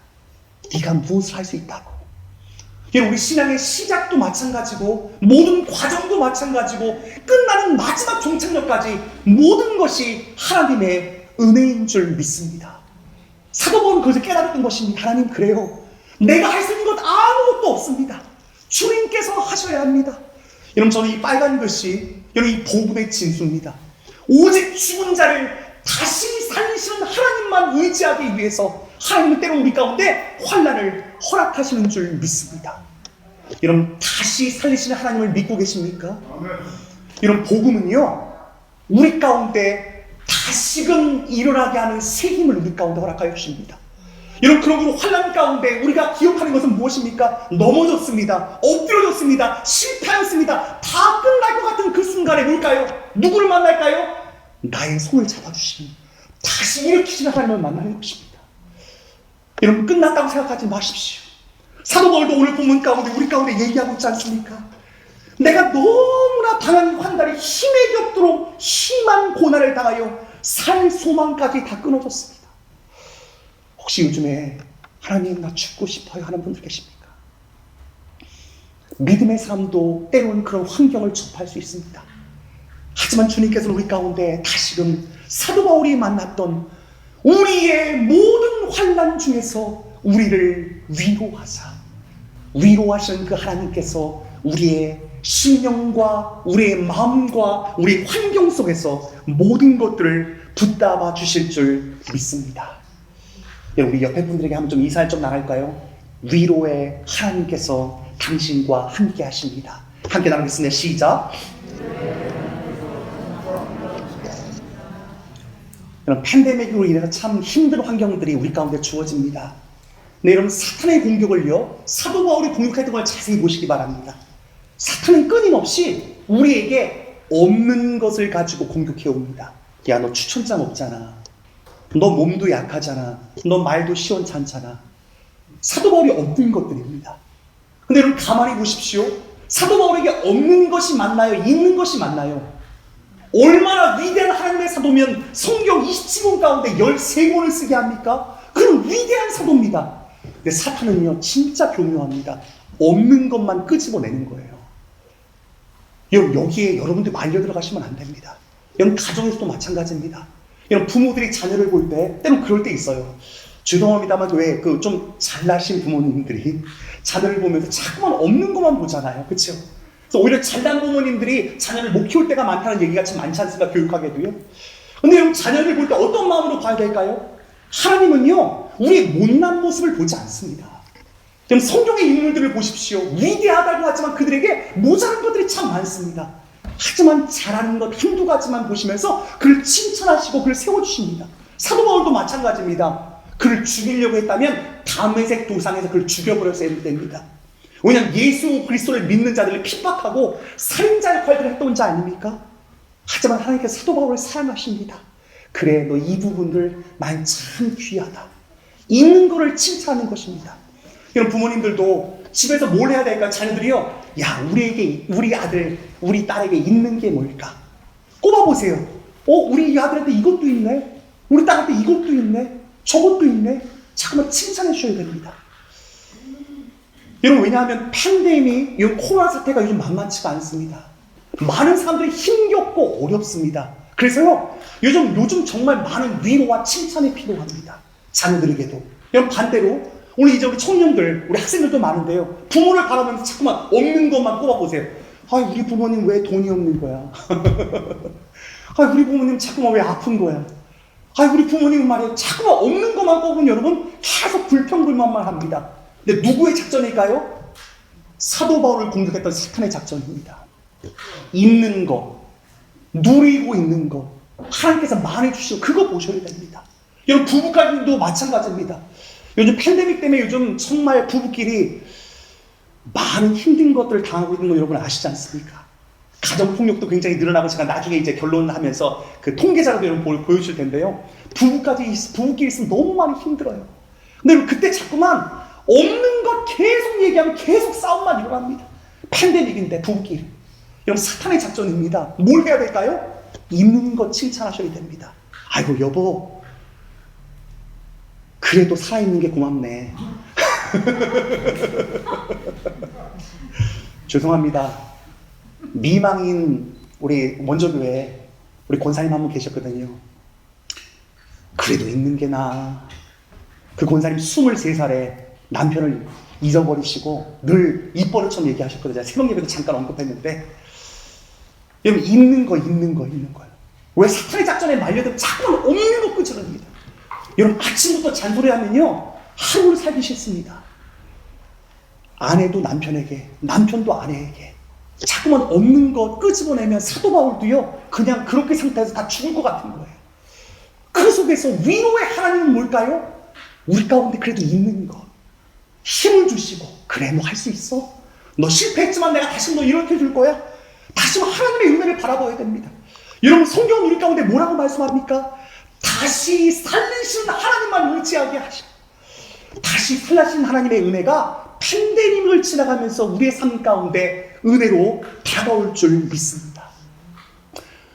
네가 무엇을 할 수 있다고. 여러분 우리 신앙의 시작도 마찬가지고 모든 과정도 마찬가지고 끝나는 마지막 종착역까지 모든 것이 하나님의 은혜인 줄 믿습니다. 사도 바울은 그것을 깨달았던 것입니다. 하나님 그래요. 내가 할 수 있는 것 아무것도 없습니다. 주님께서 하셔야 합니다. 여러분 저는 이 빨간 글씨 여러분 이 복음의 진수입니다. 오직 죽은 자를 다시 살리시는 하나님만 의지하기 위해서 하나님은 때로 우리 가운데 환난을 허락하시는 줄 믿습니다. 여러분, 다시 살리시는 하나님을 믿고 계십니까? 여러분, 복음은요, 우리 가운데 다시금 일어나게 하는 새 힘을 우리 가운데 허락하여 주십니다. 여러분, 그런 환난 가운데 우리가 기억하는 것은 무엇입니까? 넘어졌습니다. 엎드려졌습니다. 실패하였습니다. 다 끝날 것 같은 그 순간에 뭘까요? 누구를 만날까요? 나의 손을 잡아주시는, 다시 일으키시는 하나님을 만나는 것입니다. 여러분, 끝났다고 생각하지 마십시오. 사도 바울도 오늘 본문 가운데 우리 가운데 얘기하고 있지 않습니까? 내가 너무나 당한 환난이 힘에 겹도록 심한 고난을 당하여 살 소망까지 다 끊어졌습니다. 혹시 요즘에 하나님 나 죽고 싶어요 하는 분들 계십니까? 믿음의 삶도 때로는 그런 환경을 접할 수 있습니다. 하지만 주님께서는 우리 가운데 다시금 사도 바울이 만났던 우리의 모든 환난 중에서 우리를 위로하시는 그 하나님께서 우리의 심령과 우리의 마음과 우리의 환경 속에서 모든 것들을 붙잡아 주실 줄 믿습니다. 우리 옆에 분들에게 한번 좀 이사를 좀 나갈까요? 위로의 하나님께서 당신과 함께 하십니다. 함께 나가겠습니다. 시작. 여러분, 팬데믹으로 인해서 참 힘든 환경들이 우리 가운데 주어집니다. 네, 여러분, 사탄의 공격을요, 사도 바울이 공격했던 걸 자세히 보시기 바랍니다. 사탄은 끊임없이 우리에게 없는 것을 가지고 공격해 옵니다. 야, 너 추천장 없잖아. 너 몸도 약하잖아. 너 말도 시원찮잖아. 사도 바울이 없는 것들입니다. 근데 여러분, 가만히 보십시오. 사도 바울에게 없는 것이 맞나요? 있는 것이 맞나요? 얼마나 위대한 하나님의 사도면 성경 27권 가운데 13권을 쓰게 합니까? 그럼 위대한 사도입니다. 근데 사탄은요, 진짜 교묘합니다. 없는 것만 끄집어내는 거예요. 여기에 여러분들 말려 들어가시면 안 됩니다. 여러분, 가정에서도 마찬가지입니다. 여러분, 부모들이 자녀를 볼 때 때론 그럴 때 있어요. 죄송합니다만 왜 그 좀 잘나신 부모님들이 자녀를 보면서 자꾸만 없는 것만 보잖아요. 그렇죠? 그래서 오히려 잘난 부모님들이 자녀를 못 키울 때가 많다는 얘기가 참 많지 않습니까? 교육하게도요. 근데 여러분, 자녀를 볼 때 어떤 마음으로 봐야 될까요? 하나님은요, 우리의 못난 모습을 보지 않습니다. 그럼 성경의 인물들을 보십시오. 위대하다고 하지만 그들에게 모자란 것들이 참 많습니다. 하지만 잘하는 것 한두 가지만 보시면서 그를 칭찬하시고 그를 세워주십니다. 사도 바울도 마찬가지입니다. 그를 죽이려고 했다면 다메섹 도상에서 그를 죽여버렸어야 됩니다. 왜냐하면 예수 그리스도를 믿는 자들을 핍박하고 살인자 역할들을 했던 자 아닙니까? 하지만 하나님께서 사도 바울을 사랑하십니다. 그래, 너 이 부분들 난 참 귀하다. 있는 거를 칭찬하는 것입니다. 여러분, 부모님들도 집에서 뭘 해야 될까? 자녀들이요, 야, 우리 아들, 우리 딸에게 있는 게 뭘까? 꼽아보세요. 우리 아들한테 이것도 있네. 우리 딸한테 이것도 있네. 저것도 있네. 자꾸만 칭찬해 주셔야 됩니다. 여러분, 왜냐하면 팬데믹, 이 코로나 사태가 요즘 만만치가 않습니다. 많은 사람들이 힘겹고 어렵습니다. 그래서요, 요즘 정말 많은 위로와 칭찬이 필요합니다. 자녀들에게도. 여러분, 반대로 오늘 이제 우리 청년들, 우리 학생들도 많은데요, 부모를 바라보면서 자꾸만 없는 것만 꼽아보세요. 아, 우리 부모님 왜 돈이 없는 거야? 아, 우리 부모님 자꾸만 왜 아픈 거야? 아, 우리 부모님은 말이에요, 자꾸만 없는 것만 꼽으면 여러분 계속 불평불만만 합니다. 근데 누구의 작전일까요? 사도 바울을 공격했던 사탄의 작전입니다. 있는 거, 누리고 있는 거, 하나님께서 많이 주시고 그거 보셔야 됩니다. 여러분, 부부간도 마찬가지입니다. 요즘 팬데믹 때문에 요즘 정말 부부끼리 많은 힘든 것들을 당하고 있는 거 여러분 아시지 않습니까? 가정폭력도 굉장히 늘어나고, 제가 나중에 이제 결론하면서 그 통계자료도 여러분 보여줄 텐데요. 부부끼리 있으면 너무 많이 힘들어요. 근데 여러분, 그때 자꾸만 없는 것 계속 얘기하면 계속 싸움만 일어납니다. 팬데믹인데 부부끼리. 여러분, 사탄의 작전입니다. 뭘 해야 될까요? 있는 것 칭찬하셔야 됩니다. 아이고, 여보, 그래도 살아있는 게 고맙네. 죄송합니다. 미망인 우리 원조교회 우리 권사님 한 분 계셨거든요. 그래도 있는 게 나아. 그 권사님 23살에 남편을 잊어버리시고 늘 입버릇처럼 얘기하셨거든요. 제가 새벽 예배도 잠깐 언급했는데, 여러분, 있는 거예요. 왜 사탄의 작전에 말려들면 자꾸만 없는 거 끄집어냅니다. 여러분 아침부터 잔소리하면요 하루를 살기 싫습니다. 아내도 남편에게, 남편도 아내에게 자꾸만 없는 것 끄집어내면 사도 바울도요 그냥 그렇게 상태에서 다 죽을 것 같은 거예요. 그 속에서 위로의 하나님은 뭘까요? 우리 가운데 그래도 있는 것, 힘을 주시고, 그래 너 할 수 있어, 너 실패했지만 내가 다시 너 일으켜 줄 거야. 다시 하나님의 은혜를 바라봐야 됩니다. 여러분 성경은 우리 가운데 뭐라고 말씀합니까? 다시 살리신 하나님만 의지하게 하셔. 다시 살리신 하나님의 은혜가 팬데믹을 지나가면서 우리의 삶 가운데 은혜로 다가올 줄 믿습니다.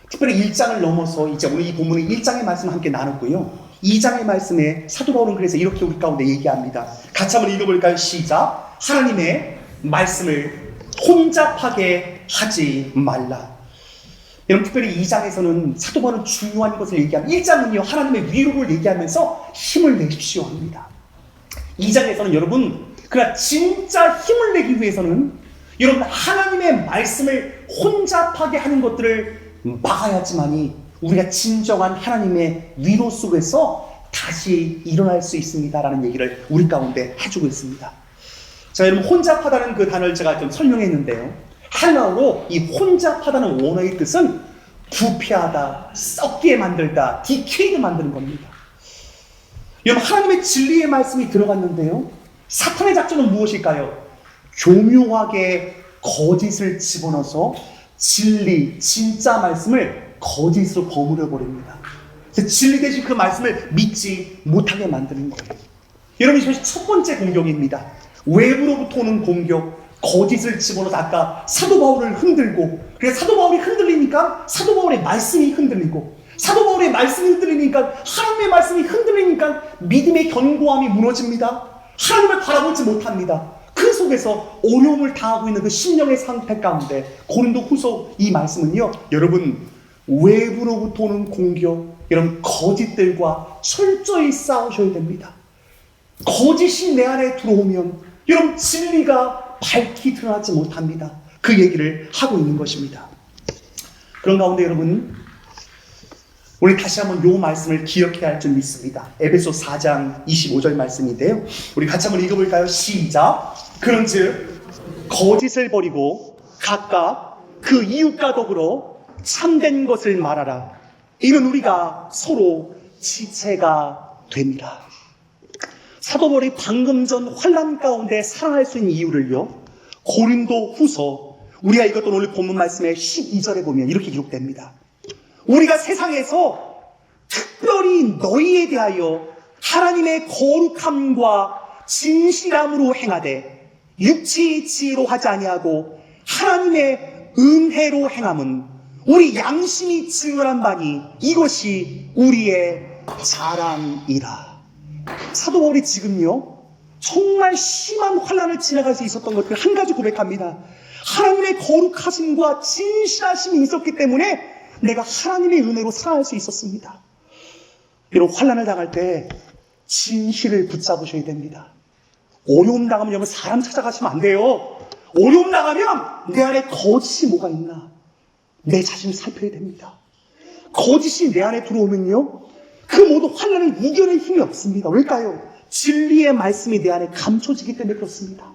특별히 1장을 넘어서 이제 오늘 이 본문의 1장의 말씀을 함께 나눴고요. 2장의 말씀에 사도 바울은 그래서 이렇게 우리 가운데 얘기합니다. 같이 한번 읽어볼까요? 시작. 하나님의 말씀을 혼잡하게 하지 말라. 여러분 특별히 2장에서는 사도 바울은 중요한 것을 얘기하면 1장은요 하나님의 위로를 얘기하면서 힘을 내십시오 합니다. 2장에서는 여러분 그러나 진짜 힘을 내기 위해서는 여러분 하나님의 말씀을 혼잡하게 하는 것들을 막아야지만이 우리가 진정한 하나님의 위로 속에서 다시 일어날 수 있습니다라는 얘기를 우리 가운데 해주고 있습니다. 자, 여러분 혼잡하다는 그 단어를 제가 좀 설명했는데요. 헬라어로 이 혼잡하다는 원어의 뜻은 부패하다, 썩게 만들다, 디케이드 만드는 겁니다. 여러분 하나님의 진리의 말씀이 들어갔는데요. 사탄의 작전은 무엇일까요? 교묘하게 거짓을 집어넣어서 진리, 진짜 말씀을 거짓으로 버무려 버립니다. 진리 대신 그 말씀을 믿지 못하게 만드는 거예요. 여러분 이것이 첫 번째 공격입니다. 외부로부터 오는 공격, 거짓을 집어넣어서 아까 사도 바울을 흔들고, 그래서 사도 바울이 흔들리니까 사도 바울의 말씀이 흔들리고, 사도 바울의 말씀이 흔들리니까 하나님의 말씀이 흔들리니까 믿음의 견고함이 무너집니다. 하나님을 바라보지 못합니다. 그 속에서 어려움을 당하고 있는 그 심령의 상태 가운데 고린도 후서 이 말씀은요 여러분 외부로부터 오는 공격, 여러분 거짓들과 철저히 싸우셔야 됩니다. 거짓이 내 안에 들어오면 여러분 진리가 밝히 드러나지 못합니다. 그 얘기를 하고 있는 것입니다. 그런 가운데 여러분 우리 다시 한번 요 말씀을 기억해야 할 줄 믿습니다. 에베소 4장 25절 말씀인데요. 우리 같이 한번 읽어볼까요? 시작. 그런즉 거짓을 버리고 각각 그 이웃과 더불어 참된 것을 말하라. 이는 우리가 서로 지체가 됩니다. 사도 바울이 방금 전 환난 가운데 살아날 수 있는 이유를요 고린도 후서 우리가 읽었던 오늘 본문 말씀의 12절에 보면 이렇게 기록됩니다. 우리가 세상에서 특별히 너희에 대하여 하나님의 거룩함과 진실함으로 행하되 육체의 지혜로 하지 아니하고 하나님의 은혜로 행함은 우리 양심이 증언한 바니 이것이 우리의 자랑이라. 사도 바울이 지금요 정말 심한 환난을 지나갈 수 있었던 것을 한 가지 고백합니다. 하나님의 거룩하심과 진실하심이 있었기 때문에 내가 하나님의 은혜로 살아갈 수 있었습니다. 이런 환난을 당할 때 진실을 붙잡으셔야 됩니다. 어려움 당하면 여러분 사람 찾아가시면 안 돼요. 어려움 당하면 내 안에 거짓이 뭐가 있나 내 자신을 살펴야 됩니다. 거짓이 내 안에 들어오면요 그 모든 환난을 이겨낼 힘이 없습니다. 왜일까요? 진리의 말씀이 내 안에 감춰지기 때문에 그렇습니다.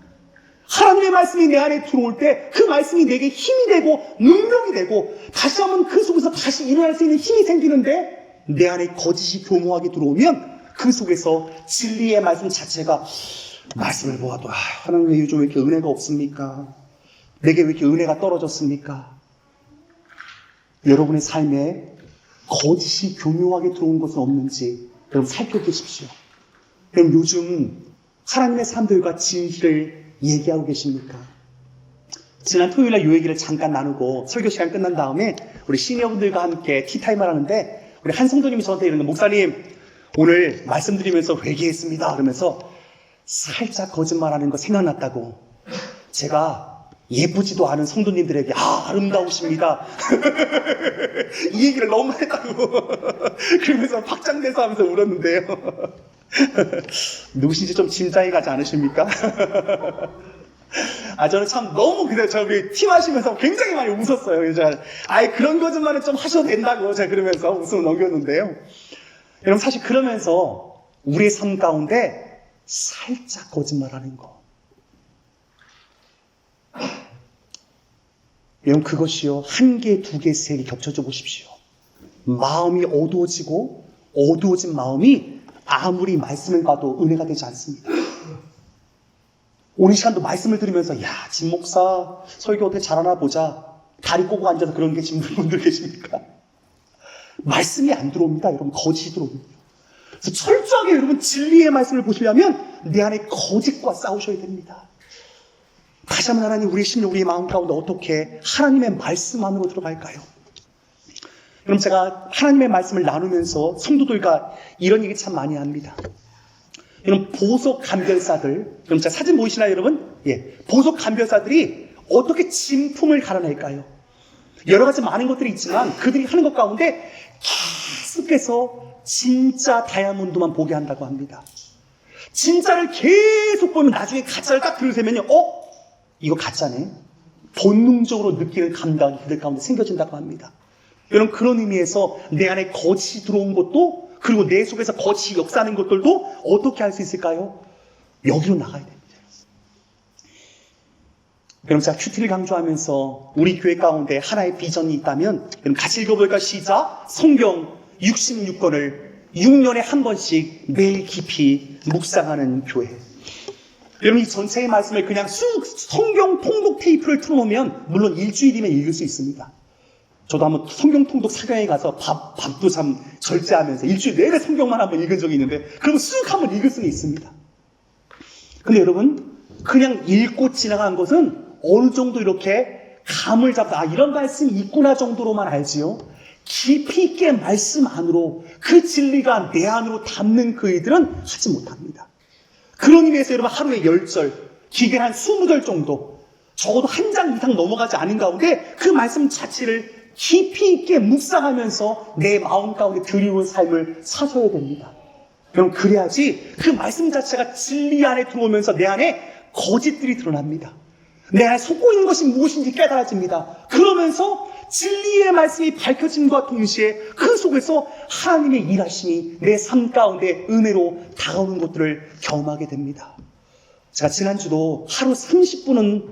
하나님의 말씀이 내 안에 들어올 때 그 말씀이 내게 힘이 되고 능력이 되고 다시 한번 그 속에서 다시 일어날 수 있는 힘이 생기는데 내 안에 거짓이 교묘하게 들어오면 그 속에서 진리의 말씀 자체가 말씀을 보아도 하나님 왜 요즘 왜 이렇게 은혜가 없습니까? 내게 왜 이렇게 은혜가 떨어졌습니까? 여러분의 삶에 거짓이 교묘하게 들어온 것은 없는지 여러분 살펴보십시오. 그럼 요즘 하나님의 사람들과 진실을 얘기하고 계십니까? 지난 토요일날 이 얘기를 잠깐 나누고 설교 시간 끝난 다음에 우리 시니어분들과 함께 티타임을 하는데 우리 한 성도님이 저한테 이러는 거예요. 목사님 오늘 말씀드리면서 회개했습니다. 그러면서 살짝 거짓말하는 거 생각났다고. 제가 예쁘지도 않은 성도님들에게 아름다우십니다. 이 얘기를 너무 했다고. 그러면서 박장대소 하면서 울었는데요. 누구신지 좀 짐작이 가지 않으십니까? 저는 참 너무 그냥 저기 팀하시면서 굉장히 많이 웃었어요. 그래서 그런 거짓말은 좀 하셔도 된다고 제가 그러면서 웃음을 넘겼는데요. 여러분 사실 그러면서 우리의 삶 가운데 살짝 거짓말하는 거. 여러분, 그것이요, 한 개, 두 개, 세 개 겹쳐져 보십시오. 마음이 어두워진 마음이 아무리 말씀을 봐도 은혜가 되지 않습니다. 오늘 시간도 말씀을 들으면서, 야, 진 목사 설교 어떻게 잘하나 보자. 다리 꼬고 앉아서 그런 계신 분들 계십니까? 말씀이 안 들어옵니다. 여러분, 거짓이 들어옵니다. 그래서 철저하게 여러분 진리의 말씀을 보시려면 내 안에 거짓과 싸우셔야 됩니다. 다시 한번 하나님, 우리 심령, 우리의 마음 가운데 어떻게 하나님의 말씀 안으로 들어갈까요? 여러분, 제가 하나님의 말씀을 나누면서 성도들과 이런 얘기 참 많이 합니다. 여러분, 보석 감별사들, 여러분, 제가 사진 보이시나요, 여러분? 예, 보석 감별사들이 어떻게 진품을 갈아낼까요? 여러 가지 많은 것들이 있지만 그들이 하는 것 가운데 계속해서 진짜 다이아몬드만 보게 한다고 합니다. 진짜를 계속 보면 나중에 가짜를 딱 들으세면요, 이거 가짜네. 본능적으로 느끼는 감각이 그들 가운데 생겨진다고 합니다. 여러분, 그런 의미에서 내 안에 거짓이 들어온 것도, 그리고 내 속에서 거짓이 역사하는 것들도 어떻게 할 수 있을까요? 여기로 나가야 됩니다. 여러분, 제가 큐티를 강조하면서 우리 교회 가운데 하나의 비전이 있다면, 여러분 같이 읽어볼까요? 시작! 성경 66권을 6년에 한 번씩 매일 깊이 묵상하는 교회. 여러분, 이 전체의 말씀을 그냥 성경 통독 테이프를 틀어놓으면 물론 일주일이면 읽을 수 있습니다. 저도 한번 성경 통독 사경에 가서 밥도 참 절제하면서 일주일 내내 성경만 한번 읽은 적이 있는데, 그러면 쓱 한번 읽을 수는 있습니다. 근데 여러분, 그냥 읽고 지나간 것은 어느 정도 이렇게 감을 잡다, 이런 말씀이 있구나 정도로만 알지요. 깊이 있게 말씀 안으로 그 진리가 내 안으로 담는 그 일들은 하지 못합니다. 그런 의미에서 여러분, 하루에 10절, 길게 한 20절 정도, 적어도 한 장 이상 넘어가지 않은 가운데 그 말씀 자체를 깊이 있게 묵상하면서 내 마음 가운데 드리운 삶을 사셔야 됩니다. 여러분, 그래야지 그 말씀 자체가 진리 안에 들어오면서 내 안에 거짓들이 드러납니다. 내 안에 속고 있는 것이 무엇인지 깨달아집니다. 그러면서 진리의 말씀이 밝혀짐과 동시에 그 속에서 하나님의 일하심이 내 삶 가운데 은혜로 다가오는 것들을 경험하게 됩니다. 제가 지난주도 하루 30분은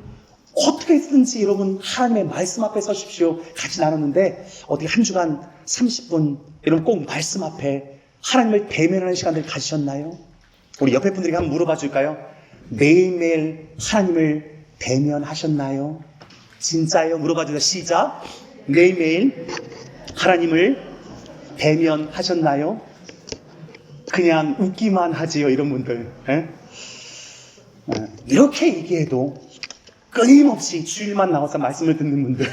어떻게 했든지 여러분 하나님의 말씀 앞에 서십시오 같이 나눴는데, 어떻게 한 주간 30분 여러분 꼭 말씀 앞에 하나님을 대면하는 시간들 가지셨나요? 우리 옆에 분들에게 한번 물어봐 줄까요? 매일매일 하나님을 대면하셨나요? 진짜요? 물어봐 주세요. 시작. 매일매일 하나님을 대면하셨나요? 그냥 웃기만 하지요, 이런 분들. 에? 이렇게 얘기해도 끊임없이 주일만 나와서 말씀을 듣는 분들.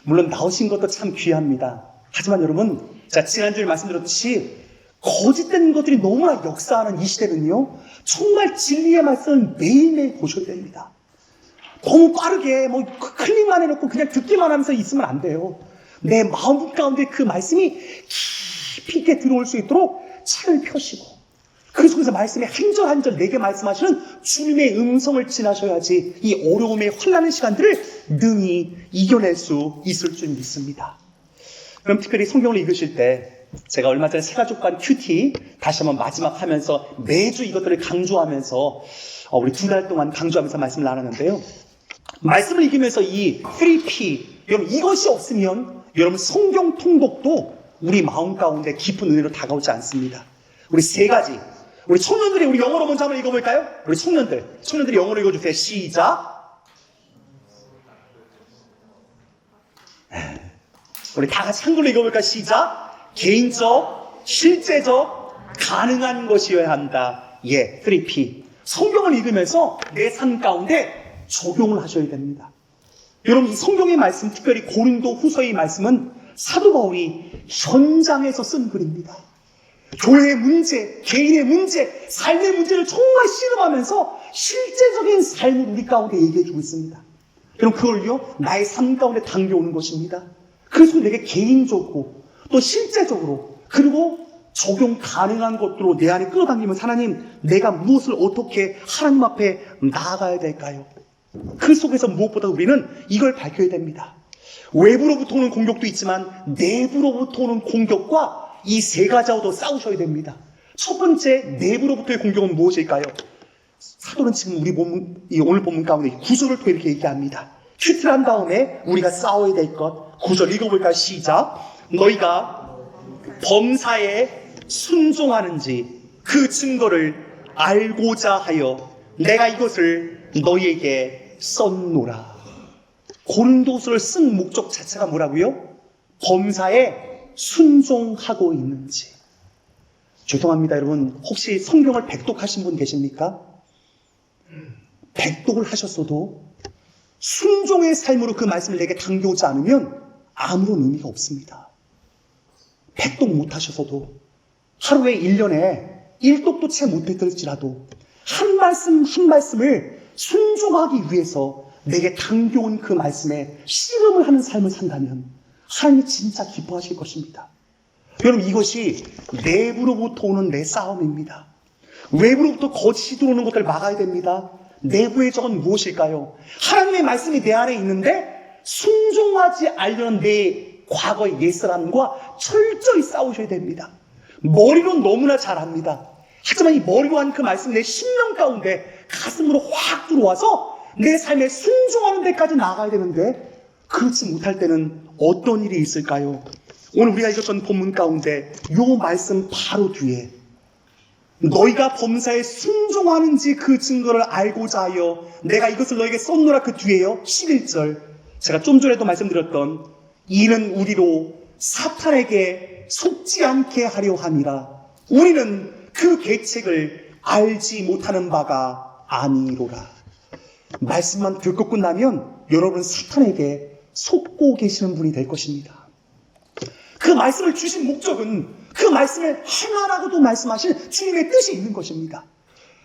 물론 나오신 것도 참 귀합니다. 하지만 여러분, 자, 지난주에 말씀드렸듯이 거짓된 것들이 너무나 역사하는 이 시대는요, 정말 진리의 말씀을 매일매일 보셔야 됩니다. 너무 빠르게 클릭만 해놓고 그냥 듣기만 하면서 있으면 안 돼요. 내 마음 가운데 그 말씀이 깊이 있게 들어올 수 있도록 책을 펴시고, 그 속에서 말씀의 한 절 한 절 내게 말씀하시는 주님의 음성을 지나셔야지 이 어려움의 혼란의 시간들을 능히 이겨낼 수 있을 줄 믿습니다. 그럼 특별히 성경을 읽으실 때, 제가 얼마 전에 새가족간 큐티 다시 한번 마지막 하면서 매주 이것들을 강조하면서 우리 2달 동안 강조하면서 말씀을 나눴는데요. 말씀을 읽으면서 이 3P, 여러분 이것이 없으면 여러분 성경 통독도 우리 마음 가운데 깊은 은혜로 다가오지 않습니다. 우리 세 가지, 우리 청년들이 우리 영어로 먼저 한번 읽어볼까요? 우리 청년들이 영어로 읽어주세요. 시작. 우리 다 같이 한글로 읽어볼까요? 시작. 개인적, 실제적, 가능한 것이어야 한다. 예, 3P. 성경을 읽으면서 내 삶 가운데 적용을 하셔야 됩니다. 여러분, 이 성경의 말씀, 특별히 고린도 후서의 말씀은 사도 바울이 현장에서 쓴 글입니다. 교회의 문제, 개인의 문제, 삶의 문제를 정말 씨름하면서 실제적인 삶을 우리 가운데 얘기해주고 있습니다. 여러분, 그걸요, 나의 삶 가운데 당겨오는 것입니다. 그래서 내게 개인적으로 또 실제적으로, 그리고 적용 가능한 것들로 내 안에 끌어당기면서, 하나님, 내가 무엇을 어떻게 하나님 앞에 나아가야 될까요? 그 속에서 무엇보다 우리는 이걸 밝혀야 됩니다. 외부로부터 오는 공격도 있지만 내부로부터 오는 공격과 이 세 가지하고도 싸우셔야 됩니다. 첫 번째 내부로부터의 공격은 무엇일까요? 사도는 지금 이 오늘 본문 가운데 9절을 또 이렇게 얘기합니다. 큐트한 다음에 우리가 싸워야 될 것. 9절 읽어볼까요? 시작. 너희가 범사에 순종하는지 그 증거를 알고자 하여 내가 이것을 너희에게 썼노라. 고린도서를 쓴 목적 자체가 뭐라고요? 범사에 순종하고 있는지. 죄송합니다 여러분, 혹시 성경을 백독하신 분 계십니까? 백독을 하셨어도 순종의 삶으로 그 말씀을 내게 당겨오지 않으면 아무런 의미가 없습니다. 백독 못하셔서도 하루에 1년에 1독도 채 못했을지라도 한 말씀 한 말씀을 순종하기 위해서 내게 당겨온 그 말씀에 씨름을 하는 삶을 산다면 하나님이 진짜 기뻐하실 것입니다. 여러분, 이것이 내부로부터 오는 내 싸움입니다. 외부로부터 거짓이 들어오는 것들을 막아야 됩니다. 내부의 적은 무엇일까요? 하나님의 말씀이 내 안에 있는데 순종하지 않으려는 내 과거의 옛사람과 철저히 싸우셔야 됩니다. 머리로 너무나 잘 압니다. 하지만 이 머리로 한 그 말씀 내 심령 가운데 가슴으로 확 들어와서 내 삶에 순종하는 데까지 나아가야 되는데 그렇지 못할 때는 어떤 일이 있을까요? 오늘 우리가 읽었던 본문 가운데 요 말씀 바로 뒤에 너희가 범사에 순종하는지 그 증거를 알고자 하여 내가 이것을 너에게 썼노라 그 뒤에요 11절 제가 좀 전에도 말씀드렸던 이는 우리로 사탄에게 속지 않게 하려 함이라. 우리는 그 계책을 알지 못하는 바가 아니로라. 말씀만 듣고 끝나면 여러분 사탄에게 속고 계시는 분이 될 것입니다. 그 말씀을 주신 목적은 그 말씀을 행하라고도 말씀하신 주님의 뜻이 있는 것입니다.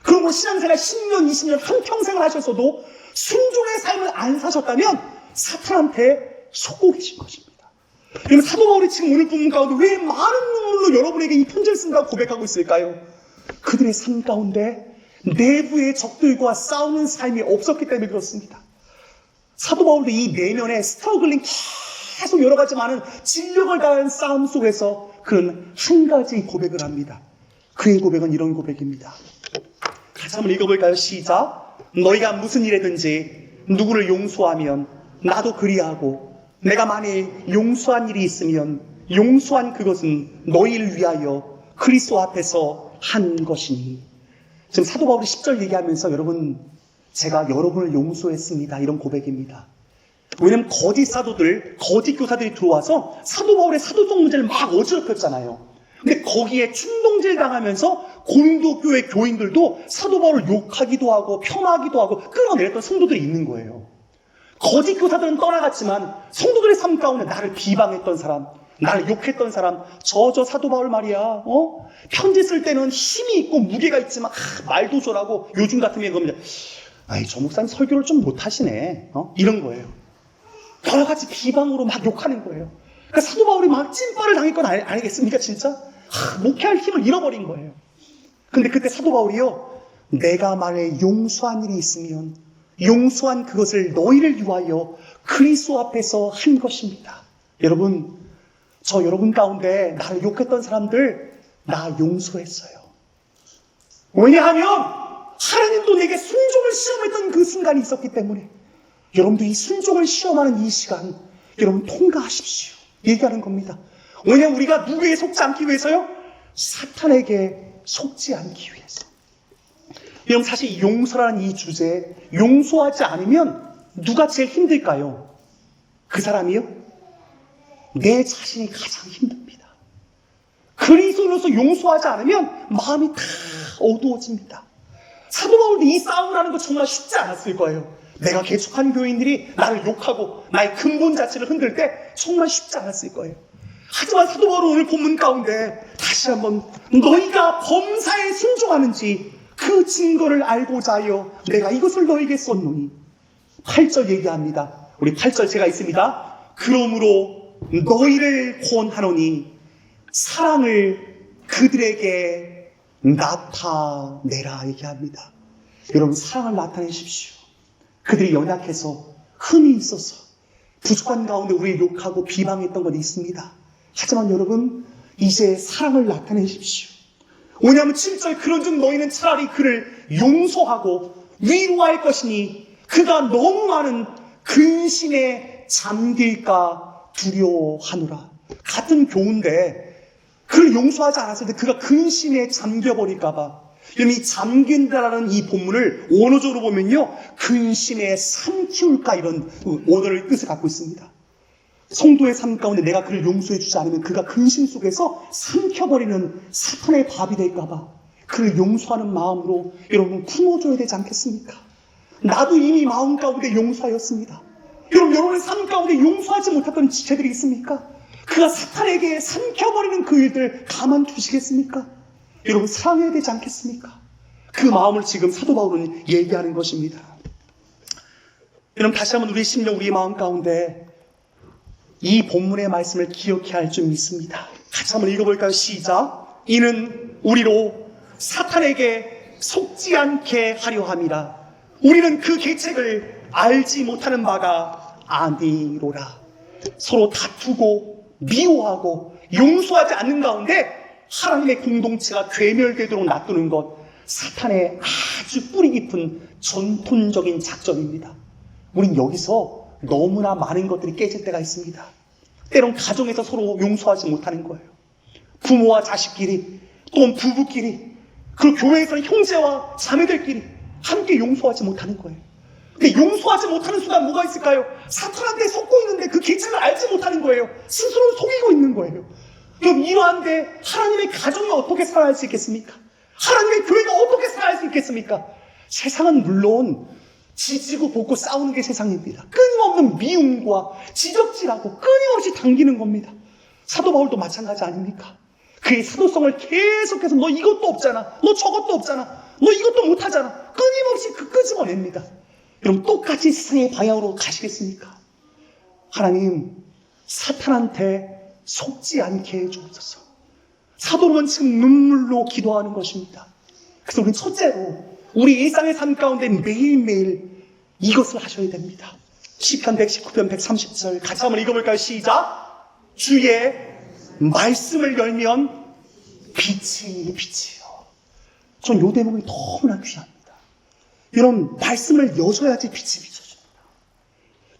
그리고 신앙생활 10년, 20년, 한평생을 하셔서도 순종의 삶을 안 사셨다면 사탄한테 속고 계신 것입니다. 여러분, 사도 바울이 지금 오늘 본문 가운데 왜 많은 눈물로 여러분에게 이 편지를 쓴다고 고백하고 있을까요? 그들의 삶 가운데 내부의 적들과 싸우는 삶이 없었기 때문에 그렇습니다. 사도 바울도 이 내면의 스트러글링 계속 여러 가지 많은 진력을 다한 싸움 속에서 그는 한 가지 고백을 합니다. 그의 고백은 이런 고백입니다. 같이 한번 읽어볼까요? 시작. 너희가 무슨 일이든지 누구를 용서하면 나도 그리하고 내가 만일 용서한 일이 있으면 용서한 그것은 너희를 위하여 그리스도 앞에서 한 것이니. 지금 사도 바울이 10절 얘기하면서 여러분 제가 여러분을 용서했습니다 이런 고백입니다. 왜냐면 거짓 사도들, 거짓 교사들이 들어와서 사도 바울의 사도적 문제를 막 어지럽혔잖아요. 근데 거기에 충동질 당하면서 고린도 교회 교인들도 사도 바울을 욕하기도 하고 폄하하기도 하고 끌어내렸던 성도들이 있는 거예요. 거짓 교사들은 떠나갔지만 성도들의 삶 가운데 나를 비방했던 사람, 나를 욕했던 사람, 저 사도 바울 말이야. 편지 쓸 때는 힘이 있고 무게가 있지만 말도 저라고 요즘 같으면 겁니다. 아이 저 목사님 설교를 좀 못하시네. 이런 거예요. 여러 가지 비방으로 막 욕하는 거예요. 그러니까 사도 바울이 막 찐빠를 당할 건 아니겠습니까 진짜? 목회할 힘을 잃어버린 거예요. 근데 그때 사도 바울이요. 내가 만에 용서한 일이 있으면 용서한 그것을 너희를 위하여 그리스도 앞에서 한 것입니다. 여러분, 저 여러분 가운데 나를 욕했던 사람들 나 용서했어요. 왜냐하면 하나님도 내게 순종을 시험했던 그 순간이 있었기 때문에 여러분도 이 순종을 시험하는 이 시간 여러분 통과하십시오. 얘기하는 겁니다. 왜냐하면 우리가 누구에게 속지 않기 위해서요? 사탄에게 속지 않기 위해서. 여러분 사실 용서라는 이 주제에 용서하지 않으면 누가 제일 힘들까요? 그 사람이요? 내 자신이 가장 힘듭니다. 그리스도로서 용서하지 않으면 마음이 다 어두워집니다. 사도 바울도 이 싸움을 하는 거 정말 쉽지 않았을 거예요. 내가 개척한 교인들이 나를 욕하고 나의 근본 자체를 흔들 때 정말 쉽지 않았을 거예요. 하지만 사도 바울은 오늘 본문 가운데 다시 한번 너희가 범사에 순종하는지 그 증거를 알고자 하여 내가 이것을 너희에게 썼노니. 8절 얘기합니다. 우리 8절 제가 있습니다. 그러므로 너희를 권하노니 사랑을 그들에게 나타내라 얘기합니다. 여러분 사랑을 나타내십시오. 그들이 연약해서 흠이 있어서 부족한 가운데 우리를 욕하고 비방했던 건 있습니다. 하지만 여러분 이제 사랑을 나타내십시오. 왜냐하면 7절 그런즉 너희는 차라리 그를 용서하고 위로할 것이니 그가 너무 많은 근심에 잠길까 두려워하노라. 같은 교훈인데 그를 용서하지 않았을 때 그가 근심에 잠겨버릴까봐. 이 잠긴다라는 이 본문을 원어적으로 보면요, 근심에 삼키울까 이런 원어를 뜻을 갖고 있습니다. 성도의 삶 가운데 내가 그를 용서해 주지 않으면 그가 근심 속에서 삼켜버리는 사탄의 밥이 될까봐 그를 용서하는 마음으로 여러분 품어줘야 되지 않겠습니까? 나도 이미 마음 가운데 용서하였습니다. 여러분의 삶 가운데 용서하지 못했던 지체들이 있습니까? 그가 사탄에게 삼켜버리는 그 일들 가만두시겠습니까? 여러분 사랑해야 되지 않겠습니까? 그 마음을 지금 사도 바울은 얘기하는 것입니다. 여러분 다시 한번 우리의 심령, 우리의 마음 가운데 이 본문의 말씀을 기억해야 할 줄 믿습니다. 같이 한번 읽어볼까요? 시작. 이는 우리로 사탄에게 속지 않게 하려 함이라. 우리는 그 계책을 알지 못하는 바가 아니로라. 서로 다투고 미워하고 용서하지 않는 가운데 하나님의 공동체가 괴멸되도록 놔두는 것, 사탄의 아주 뿌리 깊은 전통적인 작전입니다. 우린 여기서 너무나 많은 것들이 깨질 때가 있습니다. 때론 가정에서 서로 용서하지 못하는 거예요. 부모와 자식끼리, 또는 부부끼리, 그리고 교회에서는 형제와 자매들끼리 함께 용서하지 못하는 거예요. 근데 용서하지 못하는 순간 뭐가 있을까요? 사탄한테 속고 있는데 그 계책을 알지 못하는 거예요. 스스로를 속이고 있는 거예요. 그럼 이러한데 하나님의 가정이 어떻게 살아갈 수 있겠습니까? 하나님의 교회가 어떻게 살아갈 수 있겠습니까? 세상은 물론 지지고 볶고 싸우는 게 세상입니다. 끊임없는 미움과 지적질하고 끊임없이 당기는 겁니다. 사도 바울도 마찬가지 아닙니까? 그의 사도성을 계속해서 너 이것도 없잖아, 너 저것도 없잖아, 너 이것도 못하잖아, 끊임없이 끄집어냅니다. 여러분 똑같이 세상의 방향으로 가시겠습니까? 하나님 사탄한테 속지 않게 해주옵소서. 사도는 지금 눈물로 기도하는 것입니다. 그래서 우리는 첫째로 우리 일상의 삶 가운데 매일매일 이것을 하셔야 됩니다. 시편 119편 130절 같이 한번 읽어볼까요? 시작. 주의 말씀을 열면 빛이 빛이요. 전 이 대목이 너무나 귀합니다. 여러분 말씀을 여셔야지 빛이 비춰집니다.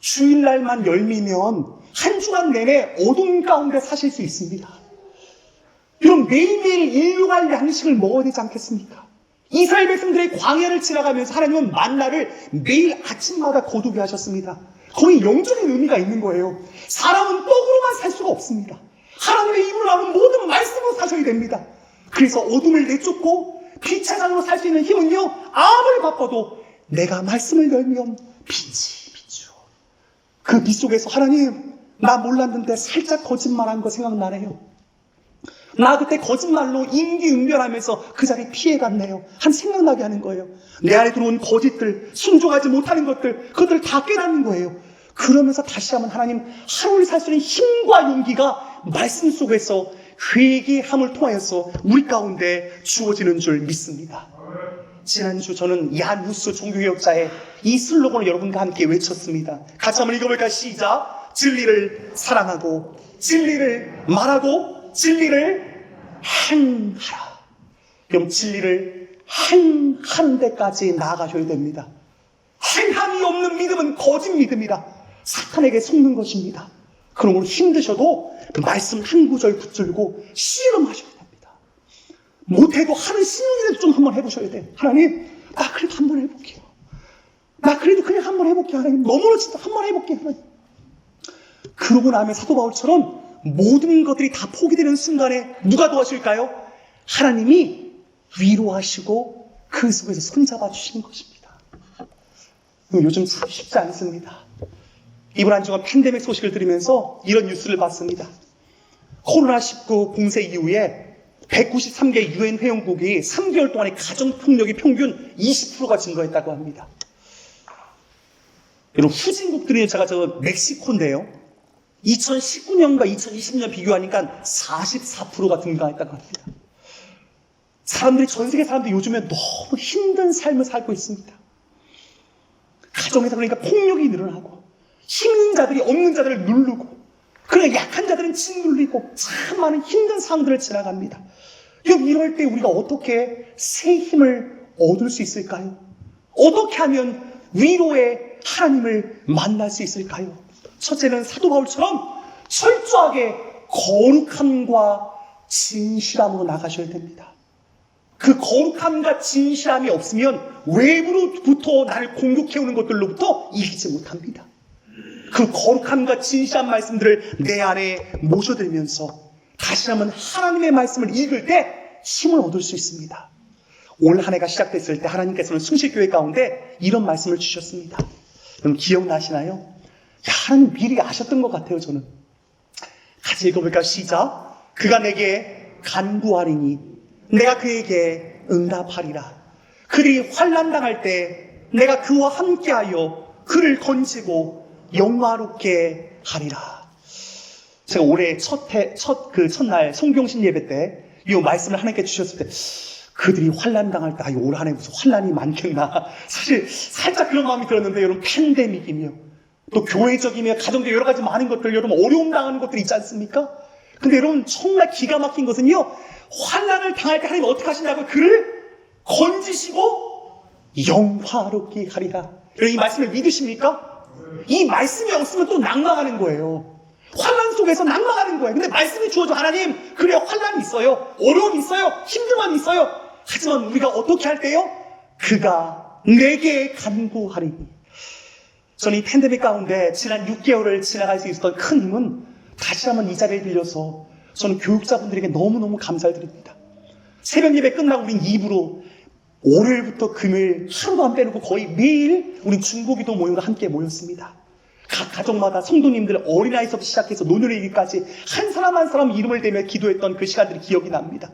주일날만 열미면 한 주간 내내 어둠 가운데 사실 수 있습니다. 여러분 매일매일 일용할 양식을 먹어야 되지 않겠습니까? 이스라엘 백성들의 광야를 지나가면서 하나님은 만나를 매일 아침마다 거두게 하셨습니다. 거의 영적인 의미가 있는 거예요. 사람은 떡으로만 살 수가 없습니다. 하나님의 입으로 나오는 모든 말씀으로 사셔야 됩니다. 그래서 어둠을 내쫓고 빛의 장으로 살 수 있는 힘은요, 아무리 바빠도 내가 말씀을 열면 빛이 비추어. 그 빛 속에서 하나님 나 몰랐는데 살짝 거짓말한 거 생각나네요. 나 그때 거짓말로 임기응변하면서 그 자리 피해갔네요. 한 생각나게 하는 거예요. 내 안에 들어온 거짓들, 순종하지 못하는 것들, 그것들을 다 깨닫는 거예요. 그러면서 다시 한번 하나님 하루를 살 수 있는 힘과 용기가 말씀 속에서 회개함을 통하여서 우리 가운데 주어지는 줄 믿습니다. 지난주 저는 야누스 종교개혁자의 이 슬로건을 여러분과 함께 외쳤습니다. 같이 한번 읽어볼까요? 시작. 진리를 사랑하고 진리를 말하고 진리를 행하라. 그럼 진리를 행하는 데까지 나아가셔야 됩니다. 행함이 없는 믿음은 거짓 믿음이라 사탄에게 속는 것입니다. 그럼 오늘 힘드셔도 말씀 한 구절 붙들고 씨름하셔야 됩니다. 못해도 하는 신용이라도 좀 한번 해보셔야 돼요. 하나님 나 그래도 한번 해볼게요. 나 그래도 그냥 한번 해볼게요. 하나님 너무나 진짜 한번 해볼게요. 하나님. 그러고 나면 사도 바울처럼 모든 것들이 다 포기되는 순간에 누가 도와줄까요? 하나님이 위로하시고 그 속에서 손잡아 주시는 것입니다. 요즘 참 쉽지 않습니다. 이번 한 주간 팬데믹 소식을 들으면서 이런 뉴스를 봤습니다. 코로나19 봉쇄 이후에 193개 UN 회원국이 3개월 동안의 가정폭력이 평균 20%가 증가했다고 합니다. 여러분 후진국들이 제가 멕시코인데요. 2019년과 2020년 비교하니까 44%가 증가했다고 합니다. 사람들이, 전 세계 사람들이 요즘에 너무 힘든 삶을 살고 있습니다. 가정에서 그러니까 폭력이 늘어나고 힘있는 자들이 없는 자들을 누르고 그러니까 약한 자들은 짓눌리고 참 많은 힘든 상황들을 지나갑니다. 여러분, 이럴 때 우리가 어떻게 새 힘을 얻을 수 있을까요? 어떻게 하면 위로의 하나님을 만날 수 있을까요? 첫째는 사도 바울처럼 철저하게 거룩함과 진실함으로 나가셔야 됩니다. 그 거룩함과 진실함이 없으면 외부로부터 나를 공격해오는 것들로부터 이기지 못합니다. 그 거룩함과 진실한 말씀들을 내 안에 모셔들면서 다시 한번 하나님의 말씀을 읽을 때 힘을 얻을 수 있습니다. 올 한 해가 시작됐을 때 하나님께서는 숭실교회 가운데 이런 말씀을 주셨습니다. 여러분 기억나시나요? 하나님 미리 아셨던 것 같아요. 저는 같이 읽어볼까요? 시작. 그가 내게 간구하리니 내가 그에게 응답하리라. 그들이 환난당할 때 내가 그와 함께하여 그를 건지고 영화롭게 하리라. 제가 올해 첫날 성경신 예배 때 이 말씀을 하나님께 주셨을 때 그들이 환난당할 때 올 한 해 무슨 환난이 많겠나, 사실 살짝 그런 마음이 들었는데, 여러분 팬데믹이며 또 교회적이며 가정적 여러 가지 많은 것들, 여러분 어려움 당하는 것들이 있지 않습니까? 근데 여러분 정말 기가 막힌 것은요, 환난을 당할 때 하나님 어떻게 하신다고? 그를 건지시고 영화롭게 하리라. 여러분 이 말씀을 믿으십니까? 이 말씀이 없으면 또 낭망하는 거예요. 환난 속에서 낭망하는 거예요. 근데 말씀이 주어져. 하나님, 그래 환난이 있어요, 어려움이 있어요, 힘듦이 있어요. 하지만 우리가 어떻게 할 때요? 그가 내게 간구하리니. 저는 이 팬데믹 가운데 지난 6개월을 지나갈 수 있었던 큰 힘은 다시 한번 이 자리를 빌려서 저는 교육자분들에게 너무너무 감사를 드립니다. 새벽 예배 끝나고 우린 2부로 월요일부터 금요일 하루도 안 빼놓고 거의 매일 우린 중보기도 모임으로 함께 모였습니다. 각 가정마다 성도님들 어린아이서부터 시작해서 노년이기까지 한 사람 한 사람 이름을 대며 기도했던 그 시간들이 기억이 납니다.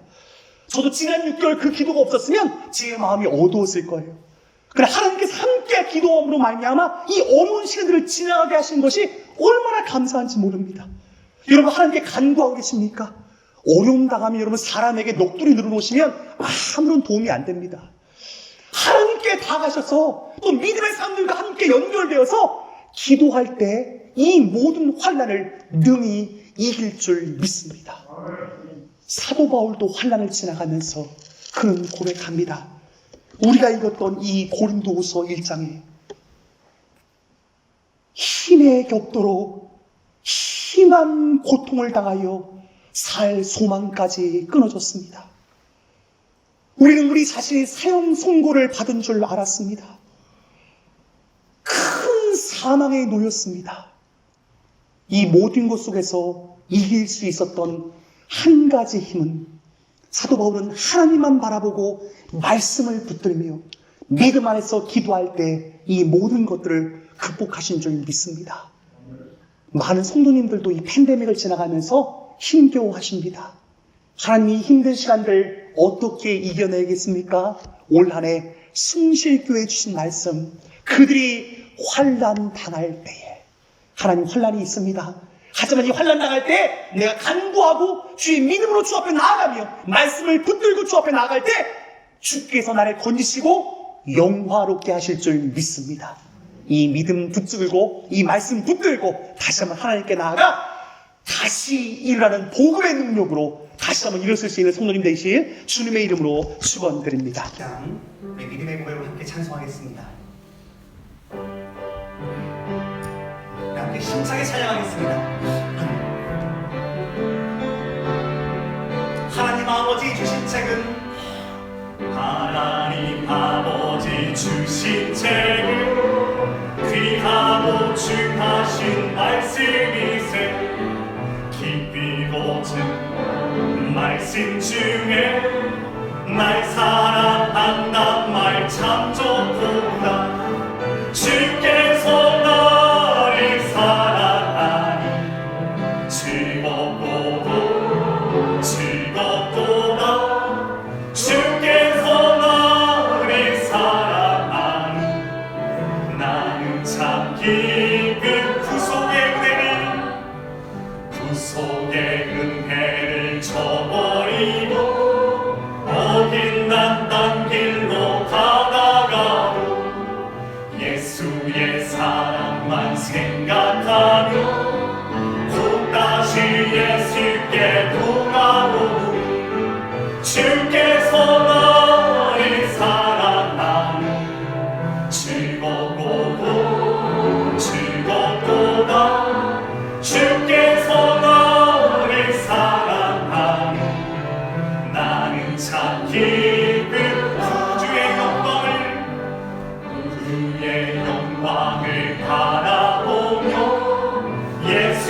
저도 지난 6개월 그 기도가 없었으면 제 마음이 어두웠을 거예요. 그러나 하나님께서 함께 기도함으로 말미암아 이 어려운 시간들을 지나가게 하시는 것이 얼마나 감사한지 모릅니다. 여러분 하나님께 간구하고 계십니까? 어려움 당하면 여러분 사람에게 넋두리 늘어놓으시면 아무런 도움이 안 됩니다. 하나님께 다가가셔서 또 믿음의 사람들과 함께 연결되어서 기도할 때 이 모든 환난을 능히 이길 줄 믿습니다. 사도 바울도 환난을 지나가면서 그는 고백합니다. 우리가 읽었던 이 고린도후서 1장에 힘에 겹도록 심한 고통을 당하여 살 소망까지 끊어졌습니다. 우리는 우리 자신이 사형 선고를 받은 줄 알았습니다. 큰 사망에 놓였습니다. 이 모든 것 속에서 이길 수 있었던 한 가지 힘은 사도 바울은 하나님만 바라보고 말씀을 붙들며 믿음 안에서 기도할 때 이 모든 것들을 극복하신 줄 믿습니다. 많은 성도님들도 이 팬데믹을 지나가면서 힘겨워하십니다. 하나님이 힘든 시간들 어떻게 이겨내겠습니까? 올 한 해 숭실교회 주신 말씀, 그들이 환난 당할 때에 하나님 환난이 있습니다. 하지만 이 환난 당할 때 내가 간구하고 주의 믿음으로 주 앞에 나아가며 말씀을 붙들고 주 앞에 나아갈 때 주께서 나를 건지시고 영화롭게 하실 줄 믿습니다. 이 믿음 붙들고 이 말씀 붙들고 다시 한번 하나님께 나아가 다시 일어나는 복음의 능력으로 다시 한번 일어설 수 있는 성도님 되실 주님의 이름으로 축원드립니다. 우리 믿음의 고백으로 함께 찬송하겠습니다. 함께 힘차게 찬양하겠습니다. 하나님 아버지 주신 책은 하나님 아버지 주신 책은 귀하고 중하신 말씀이세. 깊이 고친 말씀 중에 날 사랑한단 말 참 좋구나. 주께서 나를 사랑하니 즐겁고도 즐겁도다. 주께서 나를 사랑하니 나는 참 기쁜 구속의 은혜를 저버리고 어긴난 딴 길로 가다가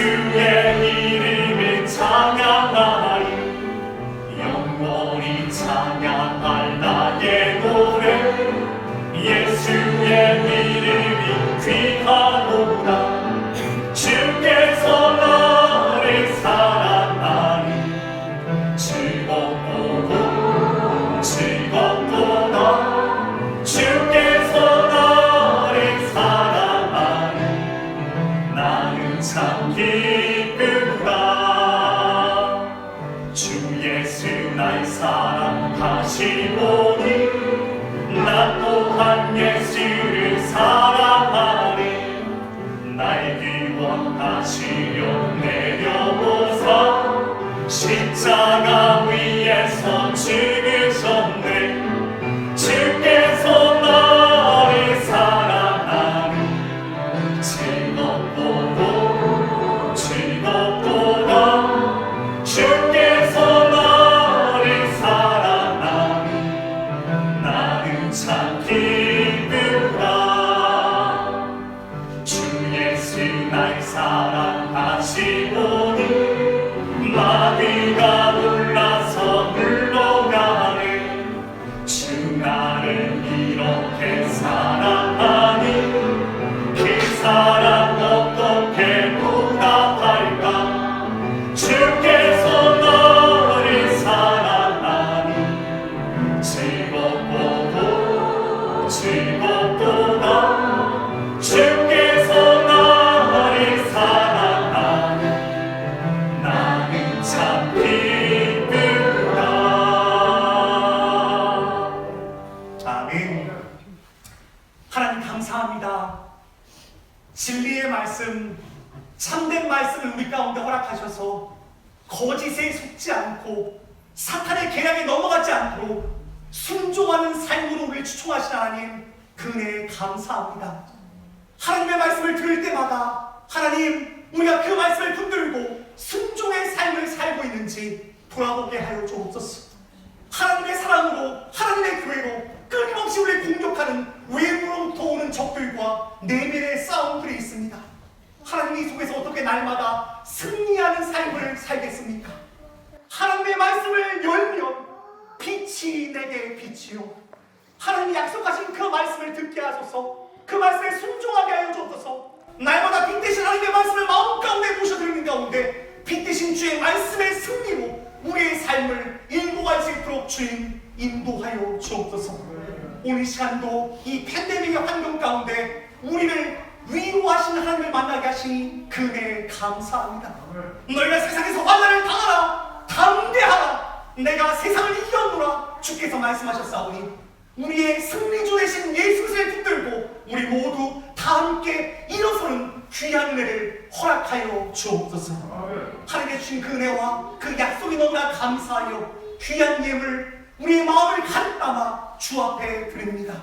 예수의 이름을 찬양하리 영원히 찬양할 나의 노래 예수의 이름이 귀하도다 주께서 나를 사랑하니 즐겁도다 주께서 나를 사랑하니 나는 참 기쁘다 주 예수 날 사랑하시오니 나 또한 예수를 사랑하리 날 구원하시려 내려오사 십자가 위에서 죽으셨네 주께서 나를 사랑하니 즐겁도다 주께서 나를 사랑하니 나는 참 기쁘다 주 예수 날 사랑하시오니 마귀가 놀라서 물러가네 주 나를 이렇게 사랑하니 그 사랑 어떻게 보답할까 주께서 나를 사랑하니 즐겁도다 주께서 나를 사랑하니 나는 참 기쁘다 아멘. 하나님 감사합니다. 진리의 말씀, 참된 말씀을 우리 가운데 허락하셔서 거짓에 속지 않고 사탄의 계략에 넘어가지 않도록 순종하는 삶으로 우리를 추종하신 하나님, 그 은혜에 감사합니다. 하나님의 말씀을 들을 때마다 하나님, 우리가 그 말씀을 붙들고 순종의 삶을 살고 있는지 돌아보게 하여 주옵소서. 하나님의 사랑으로, 하나님의 교회로 끊임없이 우리를 공격하는 외부로부터 오는 적들과 내면의 싸움들이 있습니다. 하나님 이 속에서 어떻게 날마다 승리하는 삶을 살겠습니까? 하나님의 말씀을 열면 빛이 내게 빛이요 하나님이 약속하신 그 말씀을 듣게 하소서. 그 말씀에 순종하게 하여 주옵소서. 날마다 빛 대신 하나님의 말씀을 마음 가운데 모셔드리는 가운데 빛 대신 주의 말씀의 승리로 우리의 삶을 인도할 수 있도록 주님 인도하여 주옵소서. 오늘 시간도 이 팬데믹의 환경 가운데 우리를 위로하시는 하나님을 만나게 하시니 그 은혜에 감사합니다. 너희가 세상에서 환난을 당하라, 담대하라, 내가 세상을 이겼노라 주께서 말씀하셨사오니 우리의 승리주 되신 예수 그리스도를 붙들고 우리 모두 다 함께 일어서는 귀한 은혜를 허락하여 주옵소서. 하나님의 주신 그 은혜와 그 약속이 너무나 감사하여 귀한 예물 우리의 마음을 가득 담아 주 앞에 드립니다.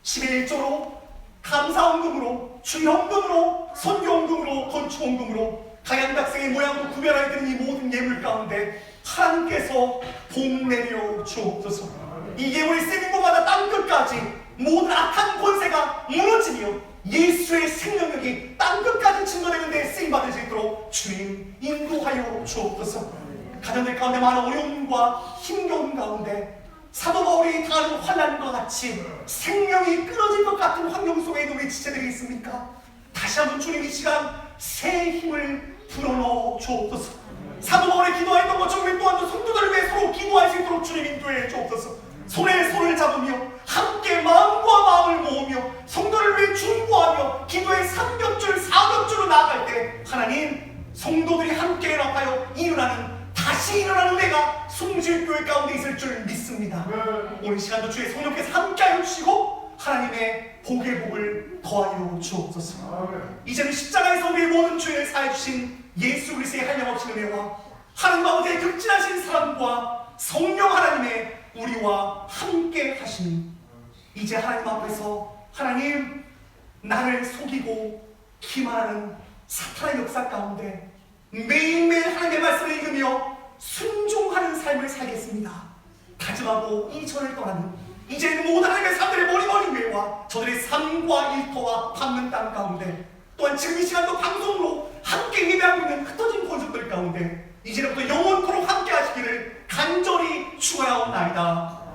11조로 감사헌금으로 주현금으로 선교헌금으로 건축헌금으로 각양각색의 모양으로 구별하여 드린 이 모든 예물 가운데 하나님께서 복 내려 주옵소서. 이 예물이 쓰는 곳마다 땅끝까지 모든 악한 권세가 무너지며 예수의 생명력이 땅끝까지 증거되는 데 쓰임받을 수 있도록 주님 인도하여 주옵소서. 가정들 가운데 많은 어려움과 힘겨움 가운데 사도 바울이 당하는 환난과 같이 생명이 끊어질 것 같은 환경 속에 있는 우리 지체들이 있습니까? 다시 한번 주님 이 시간 새 힘을 불어넣어 주옵소서. 사도 바울이 기도했던 것처럼 우리 또한 성도들을 위해 서로 기도할 수 있도록 주님 인도해 주옵소서. 손에 손을 잡으며 함께 마음과 마음을 모으며 성도를 위해 중보하며 기도의 3겹줄 4겹줄로 나아갈 때 하나님 성도들이 함께 연합하여 일어나는 다시 일어나는 은혜가 송질교회 가운데 있을 줄 믿습니다. 오늘 시간도 주의 성령께서 함께하여 주시고 하나님의 복의 복을 더하여 주옵소서. 이제는 십자가에서 우리의 모든 죄를 사해 주신 예수 그리스도의 한량없이 은혜와 하나님 아버지의 극진하신 사랑과 성령 하나님의 우리와 함께 하시니 이제 하나님 앞에서 하나님 나를 속이고 기만하는 사탄의 역사 가운데 매일매일 하나님의 말씀을 읽으며 순종하는 삶을 살겠습니다. 다짐하고 이 전을 떠나는 이제는 모든 하나님의 사람들의 머리머리 위와 저들의 삶과 일터와 밟는 땅 가운데 또한 지금 이 시간도 방송으로 함께 예배하고 있는 흩어진 권속들 가운데 이제부터 영원토록 함께 하시기를 간절히 축원하옵나이다.